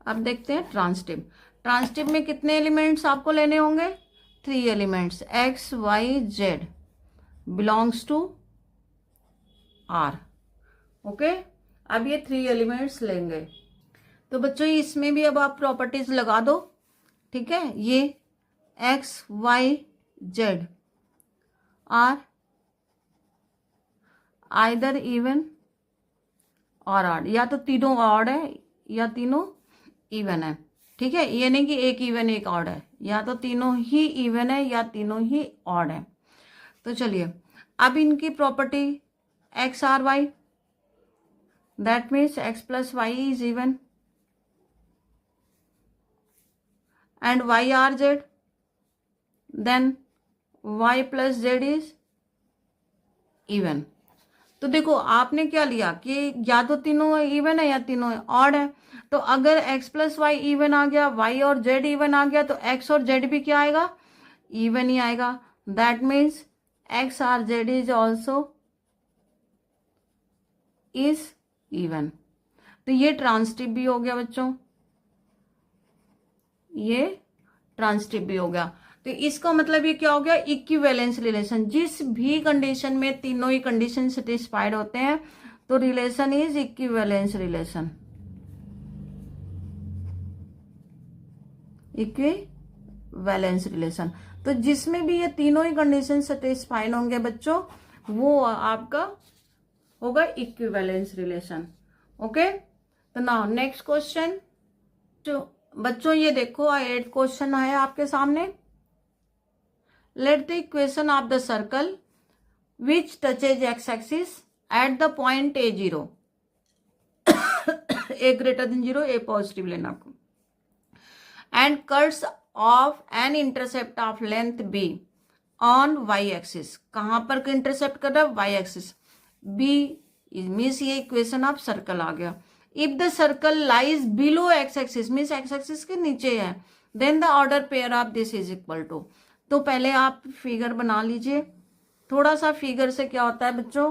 अब देखते हैं ट्रांजिटिव। ट्रांजिटिव में कितने एलिमेंट्स आपको लेने होंगे, 3 elements, x y z belongs to R, okay. अब ये 3 एलिमेंट्स लेंगे, तो बच्चों इसमें भी अब आप प्रॉपर्टीज लगा दो, ठीक है। ये x y z R either even or odd, या तो तीनों ऑड है या तीनों इवन है, ठीक है। ये नहीं कि एक इवन एक ऑड है, या तो तीनों ही इवन है या तीनों ही ऑड है। तो चलिए अब इनकी property x R y, that means x plus y is even and y r z, then y plus z is even। तो देखो आपने क्या लिया कि या तो तीनों इवन है या तीनों ऑड है, तो अगर x प्लस वाई इवन आ गया, y और z इवन आ गया, तो x और z भी क्या आएगा, इवन ही आएगा। That means x R z is also is even. तो ये ट्रांजिटिव भी हो गया बच्चों, ये ट्रांजिटिव भी हो गया। तो इसका मतलब ये क्या हो गया, इक्विवेलेंस रिलेशन। जिस भी कंडीशन में तीनों ही कंडीशन सेटिस्फाइड होते हैं तो relation is equivalence relation, equivalence relation. तो जिसमें भी ये तीनों ही कंडीशन सेटिस्फाइड होंगे बच्चों, वो आपका होगा इक्विवेलेंस रिलेशन, ओके। तो नाउ नेक्स्ट क्वेश्चन, जो बच्चों ये देखो 8th क्वेश्चन है आपके सामने। Let the equation of the circle which touches x axis at the point a0, a greater than 0, a positive लेना आपको, and curves of an intercept of length b on y axis. कहां पर intercept कर रहा है, y axis, b means ये equation of circle आ गया। If the circle lies below x axis, means x axis के नीचे है, then the order pair of this is equal to. तो पहले आप फिगर बना लीजिए। थोड़ा सा फिगर से क्या होता है बच्चों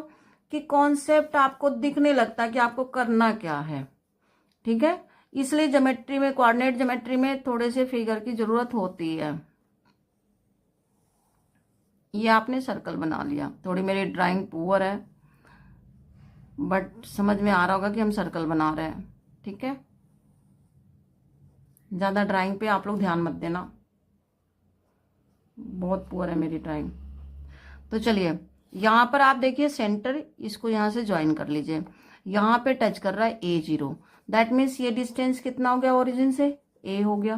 कि कॉन्सेप्ट आपको दिखने लगता है कि आपको करना क्या है, ठीक है। इसलिए ज्योमेट्री में, कोऑर्डिनेट ज्योमेट्री में थोड़े से फिगर की जरूरत होती है। ये आपने सर्कल बना लिया, थोड़ी मेरी ड्राइंग पुअर है बट समझ में आ रहा होगा कि हम सर्कल बना रहे हैं, ठीक है। ज्यादा ड्राइंग पे आप लोग ध्यान मत देना, बहुत पुअर है मेरी ड्राइंग। तो चलिए यहां पर आप देखिए सेंटर, इसको यहां से ज्वाइन कर लीजिए। यहां पे टच कर रहा है a0, दैट मीन्स ये डिस्टेंस कितना हो गया, ओरिजिन से a हो गया,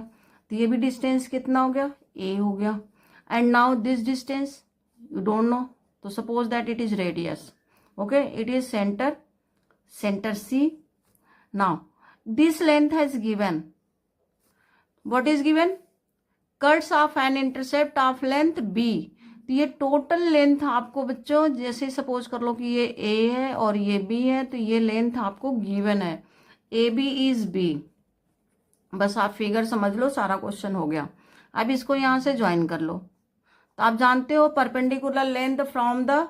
तो ये भी डिस्टेंस कितना हो गया, a हो गया। And now this distance you don't know, तो suppose that it is radius, okay, it is center C। now this length has given, what is given, curves of an intercept of length b। तो ये total length आपको बच्चों, जैसे suppose कर लो कि ये a है और ये b है, तो ये लेंथ आपको गिवन है, ab is b। बस आप फिगर समझ लो, सारा क्वेश्चन हो गया। अब इसको यहां से ज्वाइन कर लो, तो आप जानते हो perpendicular length from the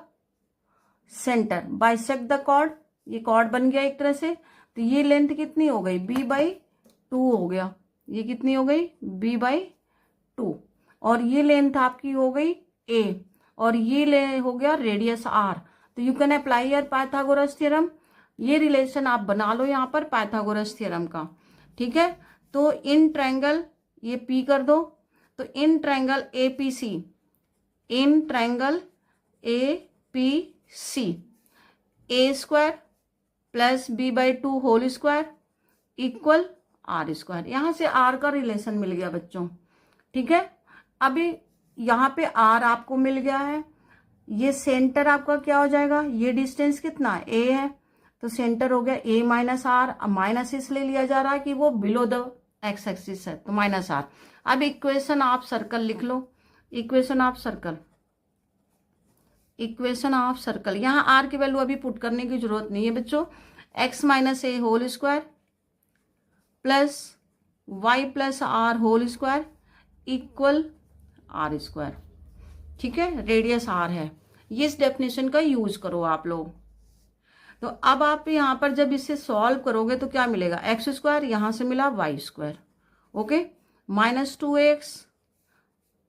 centre bisect the chord, ये कॉर्ड बन गया एक तरह से। तो ये लेंथ कितनी हो गई, b/2 हो गया। ये कितनी हो गई, b/2। और ये लेंथ आपकी हो गई a, और ये ले हो गया रेडियस r। तो you can apply your Pythagoras theorem. ये रिलेशन आप बना लो यहाँ पर पाइथागोरस थ्योरम का, ठीक है। तो इन ट्रायंगल, ये p कर दो, तो in triangle APC, in triangle APC a² plus b/2 whole square equal r²। यहां से r का रिलेशन मिल गया बच्चों, ठीक है। अभी यहाँ पे r आपको मिल गया है, ये सेंटर आपका क्या हो जाएगा, ये डिस्टेंस कितना a है, तो सेंटर हो गया a माइनस r। अब माइनस इसलिए लिया जा रहा है कि वो बिलो द x एक्सिस है, तो माइनस r। अब इक्वेशन आप सर्कल लिख लो, equation of circle, equation of circle. यहाँ r की वैल्यू अभी पुट करने की जरूरत नहीं है बच्चों। x minus a whole square plus y plus r whole square equal r², ठीक है। रेडियस r है, ये इस डेफिनेशन का यूज करो आप लोग। तो अब आप यहाँ पर जब इसे सॉल्व करोगे तो क्या मिलेगा, x², यहाँ से मिला y², okay. -2x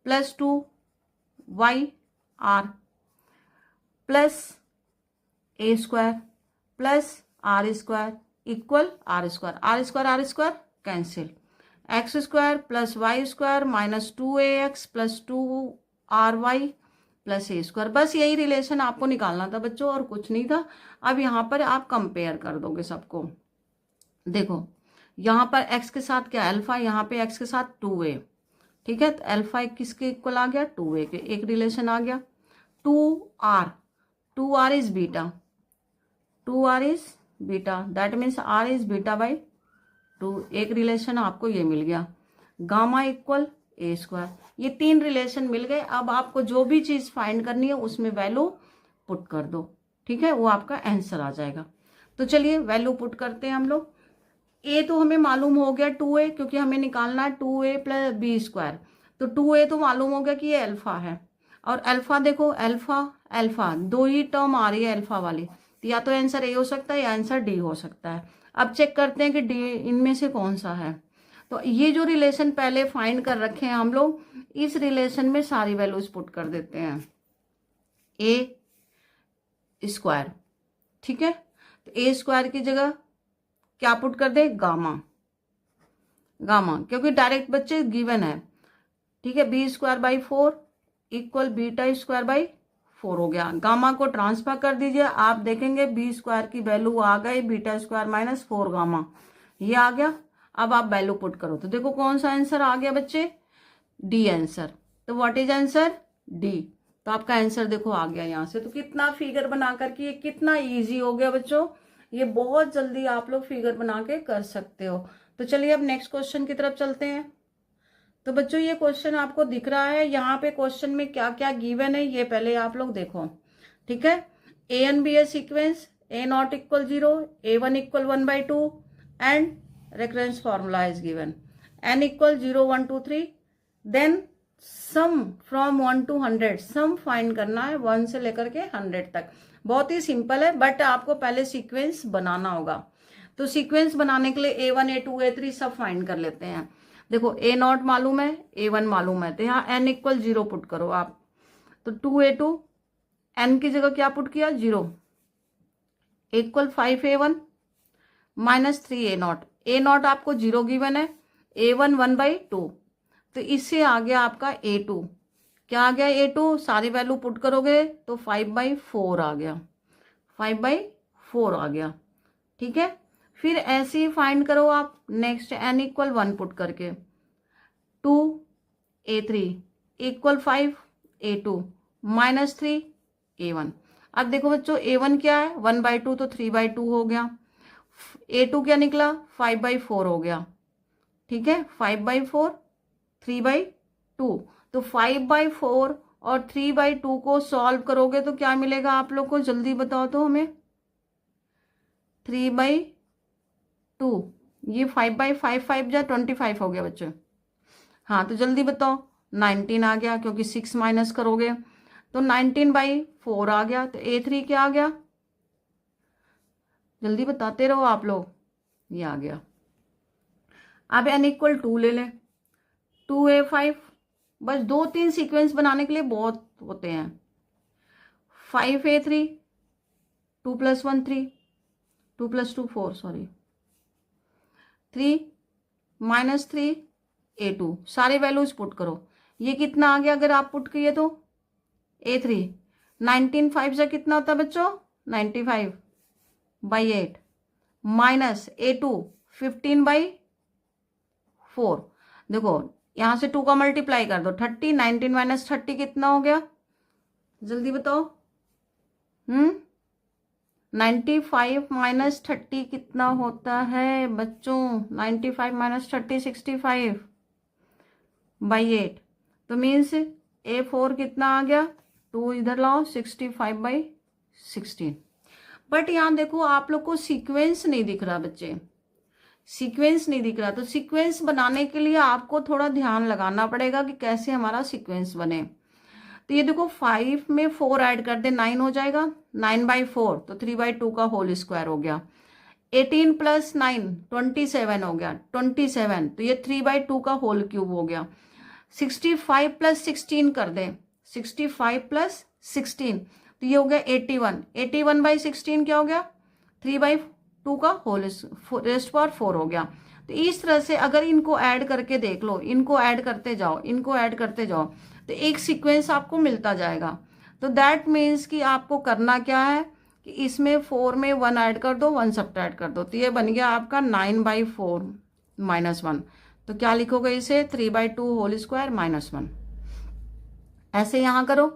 plus 2y r plus a² plus r² equal r² cancel. x² plus y² minus 2ax plus 2ry plus a²। बस यही रिलेशन आपको निकालना था बच्चों, और कुछ नहीं था। अब यहाँ पर आप कंपेयर कर दोगे सबको। देखो यहाँ पर x के साथ क्या अल्फा, यहाँ पे x के साथ 2a, ठीक है। तो अल्फा किसके इक्वल आ गया, 2a के, एक रिलेशन आ गया। 2r is beta, 2r is beta, that means r is beta, एक रिलेशन आपको ये मिल गया। गामा इक्वल a², ये 3 रिलेशन मिल गए। अब आपको जो भी चीज फाइंड करनी है उसमें वैल्यू पुट कर दो, ठीक है, वो आपका आंसर आ जाएगा। तो चलिए वैल्यू पुट करते हैं हम लोग। a तो हमें मालूम हो गया 2a, क्योंकि हमें निकालना है 2a प्लस b²। तो 2a तो मालूम हो गया कि ये अल्फा है, और अल्फा देखो, अल्फा 2 ही टर्म आ रही है अल्फा वाली, तो या तो आंसर ए हो सकता है या आंसर डी हो सकता है। अब चेक करते हैं कि डी इनमें से कौन सा है। तो ये जो रिलेशन पहले फाइंड कर रखे हैं हम लोग, इस रिलेशन में सारी वैल्यूज पुट कर देते हैं, a², ठीक है। तो a² की जगह क्या पुट कर दे, गामा, क्योंकि डायरेक्ट बच्चे गिवन है, ठीक है। b²/4 इक्वल β²/4 हो गया। गामा को ट्रांसफर कर दीजिए, आप देखेंगे b² की वैल्यू आ गई β² - 4 गामा, ये आ गया। अब आप वैल्यू पुट करो तो देखो कौन सा आंसर आ गया बच्चे, डी आंसर। तो व्हाट इज आंसर, डी। तो आपका आंसर देखो आ गया यहाँ से। तो कितना फिगर बना करके, ये कितना इजी हो गया बच्चों, ये बहुत जल्दी आप लोग फिगर बना के कर सकते हो। तो चलिए अब नेक्स्ट क्वेश्चन की तरफ चलते हैं। तो बच्चों ये क्वेश्चन आपको दिख रहा है, यहाँ पे क्वेश्चन में क्या क्या गिवन है ये पहले आप लोग देखो, ठीक है। A and B a sequence, a0 = 0, a1 = 1/2 and reference formula is given, n = 0 1 2 3। Then sum from 1 to 100, sum find करना है 1 से लेकर के 100 तक। बहुत ही सिंपल है, बट आपको पहले सीक्वेंस बनाना होगा। तो सीक्वेंस बनाने के लिए a1 a2 a3 सब फाइंड कर लेते हैं। देखो a0 मालूम है, a1 मालूम है, तो यहाँ n = 0 पुट करो आप। तो 2a2, n की जगह क्या पुट किया, 0, इक्वल 5a1 - 3a0। a0 आपको 0 गिवन है, a1 1/2, तो इससे आ गया आपका a2। क्या आ गया a2, सारी वैल्यू पुट करोगे तो 5/4 आ गया, 5/4 आ गया, ठीक है। फिर ऐसे ही फाइंड करो आप नेक्स्ट, n = 1 पुट करके, 2a3 इक्वल 5a2 - 3a1। अब देखो बच्चों a1 क्या है, 1/2, तो 3/2 हो गया। a2 क्या निकला, 5/4 हो गया, ठीक है। 5/4 3/2, तो 5/4 और 3/2 को सॉल्व करोगे तो क्या मिलेगा आप लोग को, जल्दी बताओ तो हमें। 3/2, ये 5/5 5 जा 25 हो गया बच्चों। हाँ तो जल्दी बताओ, 19 आ गया, क्योंकि 6 माइनस करोगे तो 19/4 आ गया। तो A3 क्या आ गया, जल्दी बताते रहो आप लोग, ये आ गया। अब n=2 ले लें, 2A5, बस 2-3 सीक्वेंस बनाने के लिए बहुत होते हैं। 5A3, 2 + 1 3, 2 + 2 4, सॉरी 3 -3 A2, सारे वैल्यूज पुट करो। ये कितना आ गया अगर आप पुट किए तो, A3 19 5 से कितना होता है बच्चों, 95/8 माइनस A2 15/4। देखो यहां से 2 का मल्टीप्लाई कर दो, 30, 19 - 30 कितना हो गया, जल्दी बताओ। 95 - 30 कितना होता है बच्चों, 95 - 30 65/8। तो मीन्स A4 कितना आ गया, 2 इधर लाओ, 65/16। बट यहाँ देखो आप लोग को सीक्वेंस नहीं दिख रहा बच्चे, सीक्वेंस नहीं दिख रहा। तो सीक्वेंस बनाने के लिए आपको थोड़ा ध्यान लगाना पड़ेगा कि कैसे हमारा सीक्वेंस बने। तो ये देखो 5 में 4 ऐड कर दे, 9 हो जाएगा, 9/4 तो 3/2 का होल स्क्वायर हो गया। 18 + 9 27 हो गया, 27 तो ये 3/2 का होल क्यूब हो गया। 65 + 16 कर दें, 65 + 16 तो ये हो गया 81, 81/16 क्या हो गया, 3/2 का होल रेस्ट पावर 4 हो गया। तो इस तरह से अगर इनको ऐड करके देख लो, इनको ऐड करते जाओ, इनको ऐड करते जाओ, तो एक सीक्वेंस आपको मिलता जाएगा। तो दैट मीन्स कि आपको करना क्या है कि इसमें 4 में 1 ऐड कर दो, 1 सब्ट्रैक्ट कर दो, तो ये बन गया आपका 9/4 -1। तो क्या लिखोगे इसे, 3/2 होल स्क्वायर -1। ऐसे यहां करो,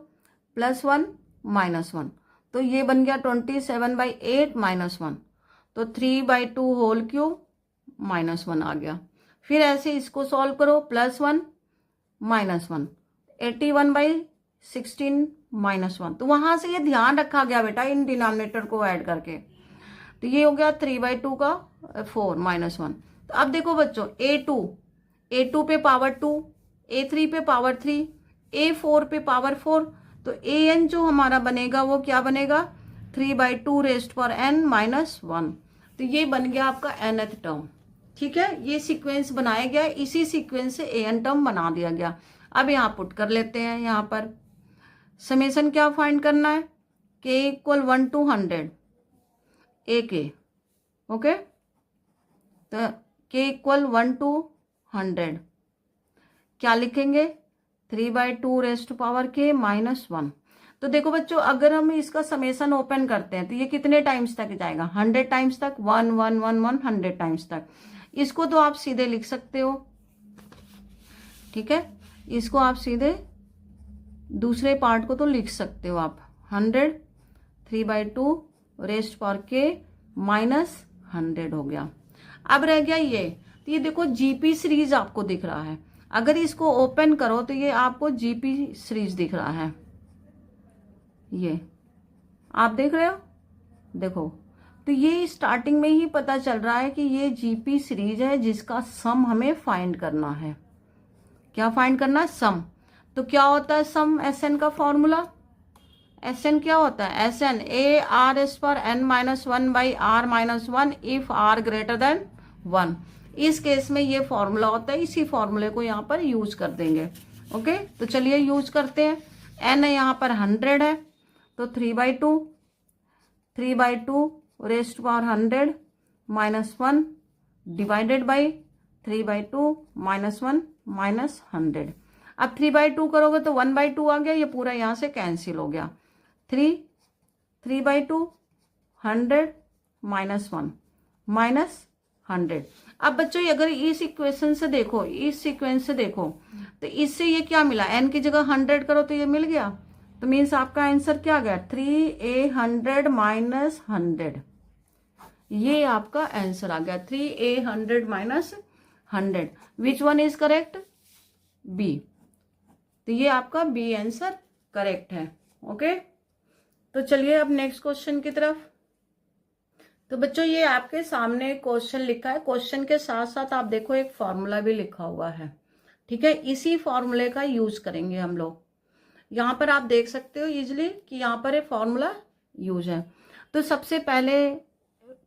+1 -1, तो ये बन गया 27/8 -1, तो 3/2 होल क्यूब -1 आ गया। फिर ऐसे इसको सॉल्व करो, +1 -1, 81/16 -1। तो वहां से ये ध्यान रखा गया बेटा इन डिनोमिनेटर को ऐड करके। तो ये हो गया 3/2 का 4 -1। तो अब देखो बच्चों, A2 पे पावर 2, A3 पे पावर 3, A4 पे पावर 4, तो AN जो हमारा बनेगा वो क्या बनेगा, 3/2 रेस्ट पर n -1। तो ये बन गया आपका nth टर्म। ठीक है, ये सीक्वेंस बनाया गया, इसी सीक्वेंस से AN टर्म बना दिया गया। अब यहाँ पुट कर लेते हैं, यहाँ पर समेशन क्या फाइंड करना है, k = 1 to 100 AK, ओके। तो k = 1 to 100 क्या लिखेंगे, 3/2 रेस्ट पावर k -1। तो देखो बच्चों, अगर हम इसका समेशन ओपन करते हैं तो ये कितने टाइम्स तक जाएगा, 100 टाइम्स तक, 1 1 1 1 100 टाइम्स तक। इसको तो आप सीधे लिख सकते हो, ठीक है, इसको आप सीधे दूसरे पार्ट को तो लिख सकते हो आप, 100 3/2 रेस्ट पावर k -100 हो गया। अब रह गया ये, तो ये देखो जीपी सीरीज आपको दिख रहा है, अगर इसको ओपन करो तो ये आपको जीपी सीरीज दिख रहा है, ये आप देख रहे हो, देखो। तो ये स्टार्टिंग में ही पता चल रहा है कि ये जीपी सीरीज है जिसका सम हमें फाइंड करना है। क्या फाइंड करना है, सम। तो क्या होता है सम, SN का फॉर्मूला, SN क्या होता है, SN AR(n-1/r-1) if r greater than 1। इस केस में ये फॉर्मूला होता है, इसी फॉर्मूले को यहाँ पर यूज कर देंगे। ओके, तो चलिए यूज करते हैं। n यहाँ पर 100 है, तो 3/2 रेस्ट पावर 100 -1 डिवाइडेड बाई 3/2 -1 -100। अब 3/2 करोगे तो 1/2 आ गया, ये पूरा यहाँ से कैंसिल हो गया। 3/2 100 -1 -100। अब बच्चों अगर इस इक्वेशन से देखो, इस सीक्वेंस से देखो, तो इससे ये क्या मिला, n की जगह 100 करो तो ये मिल गया। तो मीन्स आपका आंसर क्या गया, 3A100 -100। ये आपका आंसर आ गया, 3A100 -100। Which one is correct, B. तो ये आपका बी आंसर करेक्ट है। ओके, तो चलिए अब नेक्स्ट क्वेश्चन की तरफ। तो बच्चों ये आपके सामने क्वेश्चन लिखा है, क्वेश्चन के साथ साथ आप देखो एक फॉर्मूला भी लिखा हुआ है। ठीक है, इसी फॉर्मूले का यूज करेंगे हम लोग। यहाँ पर आप देख सकते हो इजिली कि यहाँ पर एक फॉर्मूला यूज है। तो सबसे पहले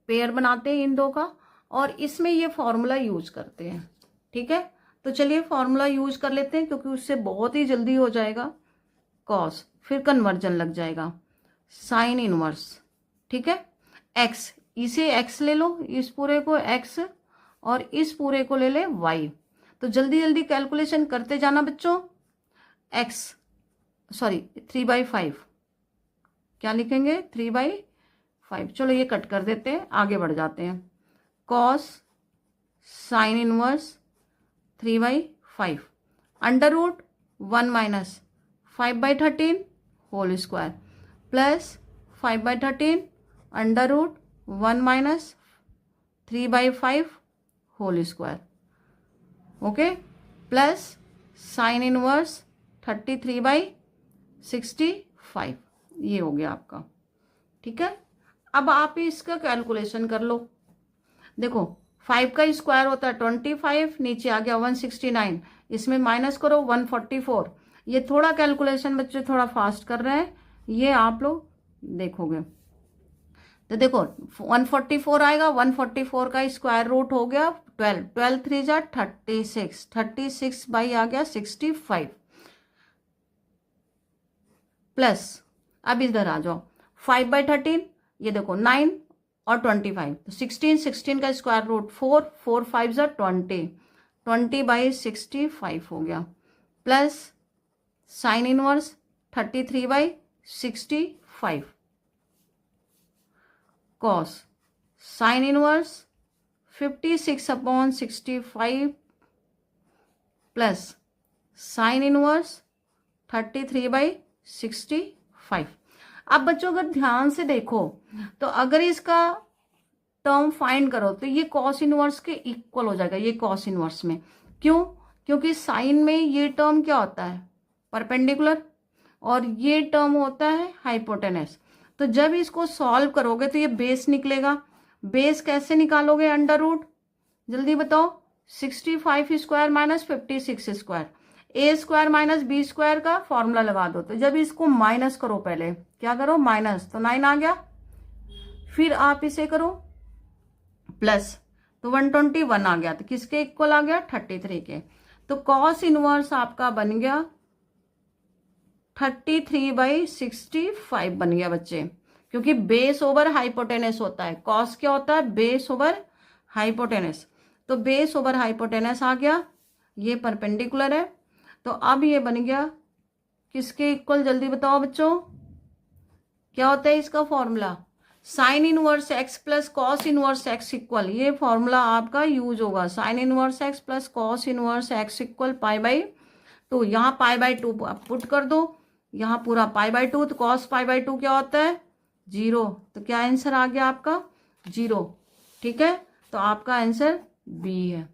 पेयर बनाते हैं इन दो का और इसमें ये फॉर्मूला यूज करते हैं। ठीक है, तो चलिए फॉर्मूला यूज कर लेते हैं क्योंकि उससे बहुत ही जल्दी हो जाएगा। कॉस, फिर कन्वर्जन लग जाएगा, साइन इनवर्स। ठीक है, एक्स, इसे एक्स ले लो, इस पूरे को एक्स और इस पूरे को ले ले वाई। तो जल्दी जल्दी कैलकुलेशन करते जाना बच्चों। एक्स सॉरी 3/5 क्या लिखेंगे 3/5। चलो ये कट कर देते हैं, आगे बढ़ जाते हैं। Cos sine inverse 3/5 under root 1 minus 5/13 whole square plus 5/13 under root 1 minus 3/5 whole square. Okay, plus sine inverse 33/65 ये हो गया आपका। ठीक है, अब आप इसका कैलकुलेशन कर लो। देखो 5 का स्क्वायर होता है 25, नीचे आ गया 169, इसमें माइनस करो 144। ये थोड़ा कैलकुलेशन बच्चे थोड़ा फास्ट कर रहे हैं, ये आप लोग देखोगे तो देखो 144 आएगा। 144 का स्क्वायर रूट हो गया 12, 12 3 जा 36, 36 बाई आ गया 65 प्लस, अब इधर आ जाओ 5/13, ये देखो 9 और 25 तो 16, 16 का स्क्वायर रूट 4, 4 5 जा 20, 20/65 हो गया plus sine inverse 33/65 cos sine inverse 56/65 plus sine inverse 33/65। अब बच्चों अगर ध्यान से देखो तो अगर इसका टर्म फाइंड करो तो ये कॉस इनवर्स के इक्वल हो जाएगा, ये कॉस इनवर्स में। क्यों? क्योंकि साइन में ये टर्म क्या होता है परपेंडिकुलर और ये टर्म होता है हाइपोटेनस। तो जब इसको सॉल्व करोगे तो ये बेस निकलेगा। बेस कैसे निकालोगे अंडर रूट, जल्दी बताओ। 65 स्क्वायर माइनस 56 स्क्वायर, ए स्क्वायर माइनस बी स्क्वायर का फॉर्मूला लगा दो। तो जब इसको माइनस करो, पहले क्या करो माइनस, तो 9 आ गया। फिर आप इसे करो प्लस, तो 121 आ गया। तो किसके इक्वल आ गया 33 के। तो कॉस इनवर्स आपका बन गया 33/65 बन गया बच्चे, क्योंकि बेस ओवर हाइपोटेनस होता है। कॉस क्या होता है बेस ओवर हाइपोटेनस, तो बेस ओवर हाइपोटेनस आ गया, ये परपेंडिकुलर है। तो अब ये बन गया किसके इक्वल, जल्दी बताओ बच्चों क्या होता है इसका formula. Sine inverse x plus cos inverse x equal, ये फॉर्मूला आपका यूज होगा। Sine inverse x plus cos inverse x equal π/2। यहाँ π/2 पुट कर दो, यहाँ पूरा π/2, तो कॉस π/2 क्या होता है 0। तो क्या आंसर आ गया आपका 0। ठीक है, तो आपका आंसर बी है।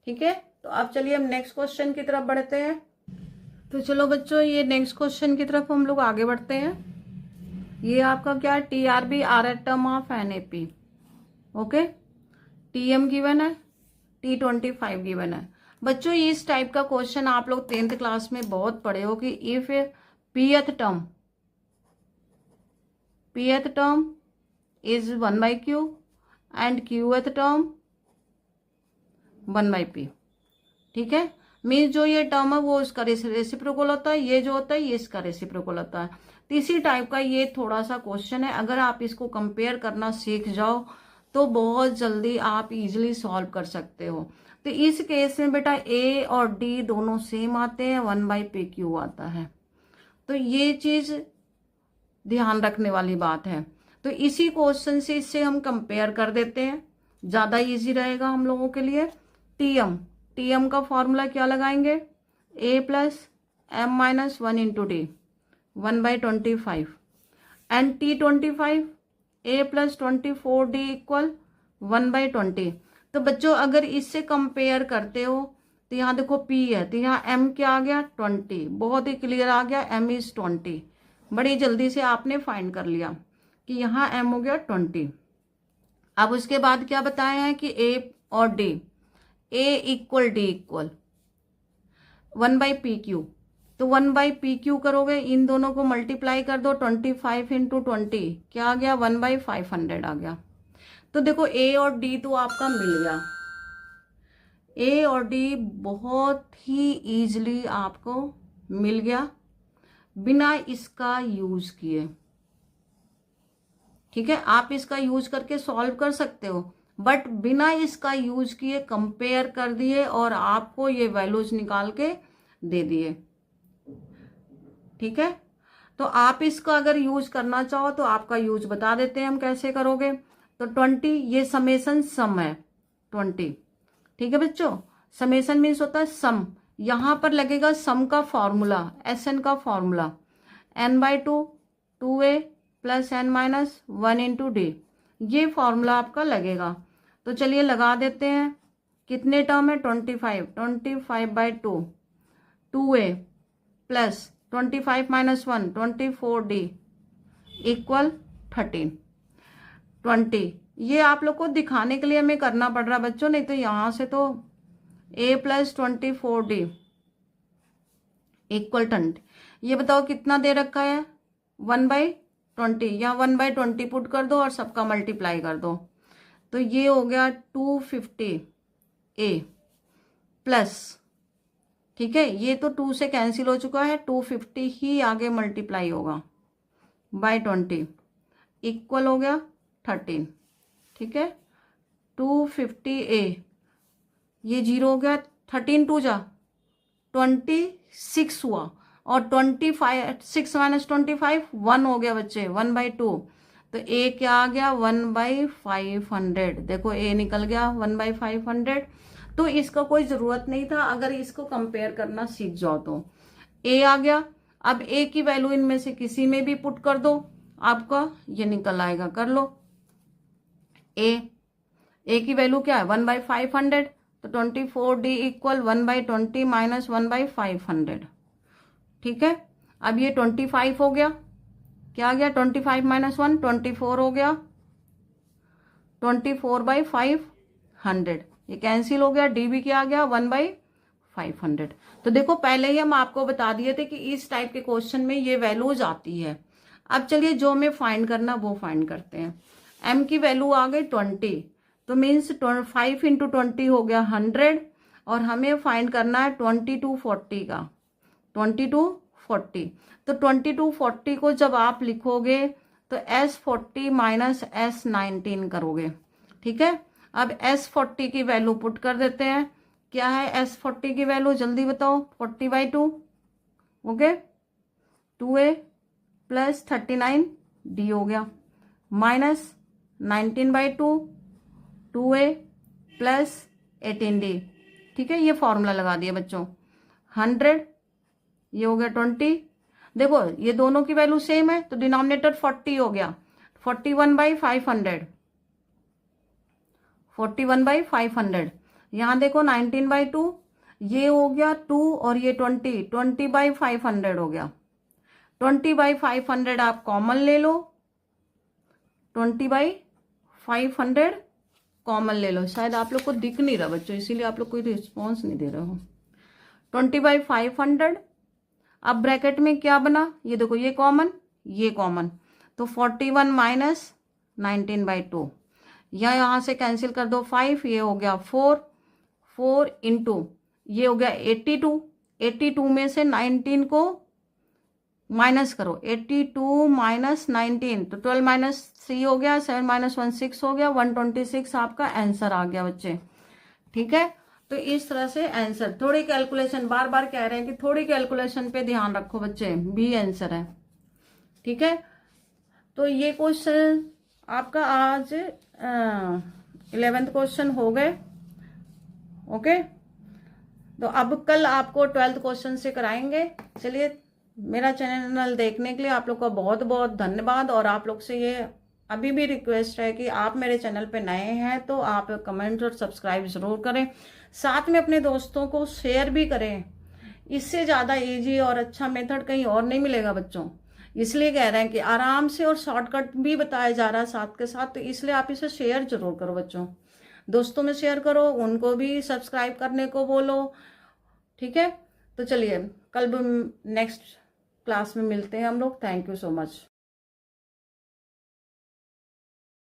ठीक है, तो अब चलिए हम नेक्स्ट क्वेश्चन की तरफ बढ़ते हैं। तो चलो बच्चों ये नेक्स्ट क्वेश्चन की तरफ हम लोग आगे बढ़ते हैं। ये आपका क्या है TRB R at term of NAP। Okay, TM given है, T25 गिवन है। बच्चों इस टाइप का क्वेश्चन आप लोग 10th क्लास में बहुत पढ़े हो कि if pth term is 1/q and qth term 1/p। ठीक है, मीन्स जो ये टर्म है वो इसका रेसिप्रोकल होता है, ये जो होता है ये इसका रेसिप्रोकल होता है। तो इसी टाइप का ये थोड़ा सा क्वेश्चन है। अगर आप इसको कंपेयर करना सीख जाओ तो बहुत जल्दी आप इजीली सॉल्व कर सकते हो। तो इस केस में बेटा ए और डी दोनों सेम आते हैं, 1/pq आता है। तो ये चीज ध्यान रखने वाली बात है। तो इसी क्वेश्चन से इससे हम कंपेयर कर देते हैं, ज्यादा इजी रहेगा हम लोगों के लिए। टीएम का फॉर्मूला क्या लगाएंगे, a plus m minus 1 into D 1/25 and T25 a plus 24d equal 1/20। तो बच्चों अगर इससे कंपेयर करते हो तो यहाँ देखो p है, तो यहाँ m क्या आ गया 20, बहुत ही क्लियर आ गया m इज 20। बड़ी जल्दी से आपने फाइंड कर लिया कि यहाँ m हो गया 20। अब उसके बाद क्या बताया है कि a और d, a equal d equal, 1/PQ। तो 1/PQ करोगे, इन दोनों को मल्टीप्लाई कर दो, 25 × 20 क्या आ गया, 1/500 आ गया। तो देखो ए और डी तो आपका मिल गया, ए और डी बहुत ही इजीली आपको मिल गया बिना इसका यूज किए। ठीक है, आप इसका यूज करके सॉल्व कर सकते हो, बट बिना इसका यूज किए कंपेयर कर दिए और आपको ये वैल्यूज निकाल के दे दिए। ठीक है, तो आप इसका अगर यूज करना चाहो तो आपका यूज बता देते हैं हम कैसे करोगे। तो 20 ये समेसन सम है 20। ठीक है बच्चों, समेसन मीन्स होता है सम। यहां पर लगेगा सम का फॉर्मूला, SN का formula, n/2 2a + n - 1 × d, ये फॉर्मूला आपका लगेगा। तो चलिए लगा देते हैं। कितने टर्म है, 25, 25/2 2a + 25 - 1 24d = 13 20। ये आप लोग को दिखाने के लिए हमें करना पड़ रहा बच्चों, नहीं तो यहां से तो a + 24d = 20। ये बताओ कितना दे रखा है, 1/20, या 1/20 पुट कर दो और सबका मल्टीप्लाई कर दो। तो ये हो गया 250a प्लस, ठीक है, ये तो 2 से कैंसिल हो चुका है, 250 ही आगे मल्टीप्लाई होगा /20 इक्वल हो गया 13। ठीक है, 250a, ये 0 हो गया, 13 2 जा 26 हुआ, और 25 6 - 25 1 हो गया बच्चे, 1/2। तो a क्या आ गया, 1/500। देखो a निकल गया 1/500। तो इसका कोई जरूरत नहीं था, अगर इसको कंपेयर करना सीख जाओ तो a आ गया। अब a की वैल्यू इनमें से किसी में भी पुट कर दो, आपका ये निकल आएगा, कर लो। a की वैल्यू क्या है, 1/500। तो 24d = 1/20 - 1/500। ठीक है, अब ये 25 हो गया, क्या आ गया, 25 - 1 24 हो गया, 24/500, ये कैंसिल हो गया, डी भी क्या आ गया, 1/500। तो देखो पहले ही हम आपको बता दिए थे कि इस टाइप के क्वेश्चन में ये वैल्यूज आती है। अब चलिए जो हमें फाइंड करना वो फाइंड करते हैं। m की वैल्यू आ गई 20, तो मीन्स 5 × 20 हो गया 100, और हमें फाइंड करना है 2240 का, 2240। तो 2240 को जब आप लिखोगे तो S40 - S19 करोगे। ठीक है, अब S40 की वैल्यू पुट कर देते हैं। क्या है S40 की वैल्यू, जल्दी बताओ, 40/2, ओके, 2a + 39d हो गया, माइनस 19/2 2a + 18d। ठीक है, ये फॉर्मूला लगा दिया बच्चों। 100, ये हो गया 20। देखो ये दोनों की वैल्यू सेम है, तो डिनोमिनेटर 40 हो गया, 41/500, 41/500। यहाँ देखो 19/2, ये हो गया 2, और ये 20, 20/500 हो गया। 20/500 आप कॉमन ले लो, 20/500 कॉमन ले लो। शायद आप लोग को दिख नहीं रहा बच्चों, इसीलिए आप लोग कोई रिस्पॉन्स नहीं दे रहे हो। 20/500, अब ब्रैकेट में क्या बना, ये देखो, ये कॉमन, ये कॉमन, तो 41 - 19/2, या यहाँ से कैंसिल कर दो 5, ये हो गया 4, 4 × ये हो गया 82, 82 में से 19 को माइनस करो, 82 - 19, तो 12 - 3 हो गया, 7 - 1 6 हो गया, 126 आपका आंसर आ गया बच्चे। ठीक है, तो इस तरह से आंसर, थोड़ी कैलकुलेशन, बार बार कह रहे हैं कि थोड़ी कैलकुलेशन पे ध्यान रखो बच्चे, बी आंसर है। ठीक है, तो ये क्वेश्चन आपका आज 11th क्वेश्चन हो गए। ओके, तो अब कल आपको 12th क्वेश्चन से कराएंगे। चलिए, मेरा चैनल देखने के लिए आप लोग का बहुत बहुत धन्यवाद, और आप लोग से ये अभी भी रिक्वेस्ट है कि आप मेरे चैनल पे नए हैं तो आप कमेंट और सब्सक्राइब जरूर करें, साथ में अपने दोस्तों को शेयर भी करें। इससे ज़्यादा इजी और अच्छा मेथड कहीं और नहीं मिलेगा बच्चों, इसलिए कह रहे हैं कि आराम से और शॉर्टकट भी बताया जा रहा है साथ के साथ, तो इसलिए आप इसे शेयर जरूर करो बच्चों, दोस्तों में शेयर करो, उनको भी सब्सक्राइब करने को बोलो। ठीक है, तो चलिए कल नेक्स्ट क्लास में मिलते हैं हम लोग। Thank you so much.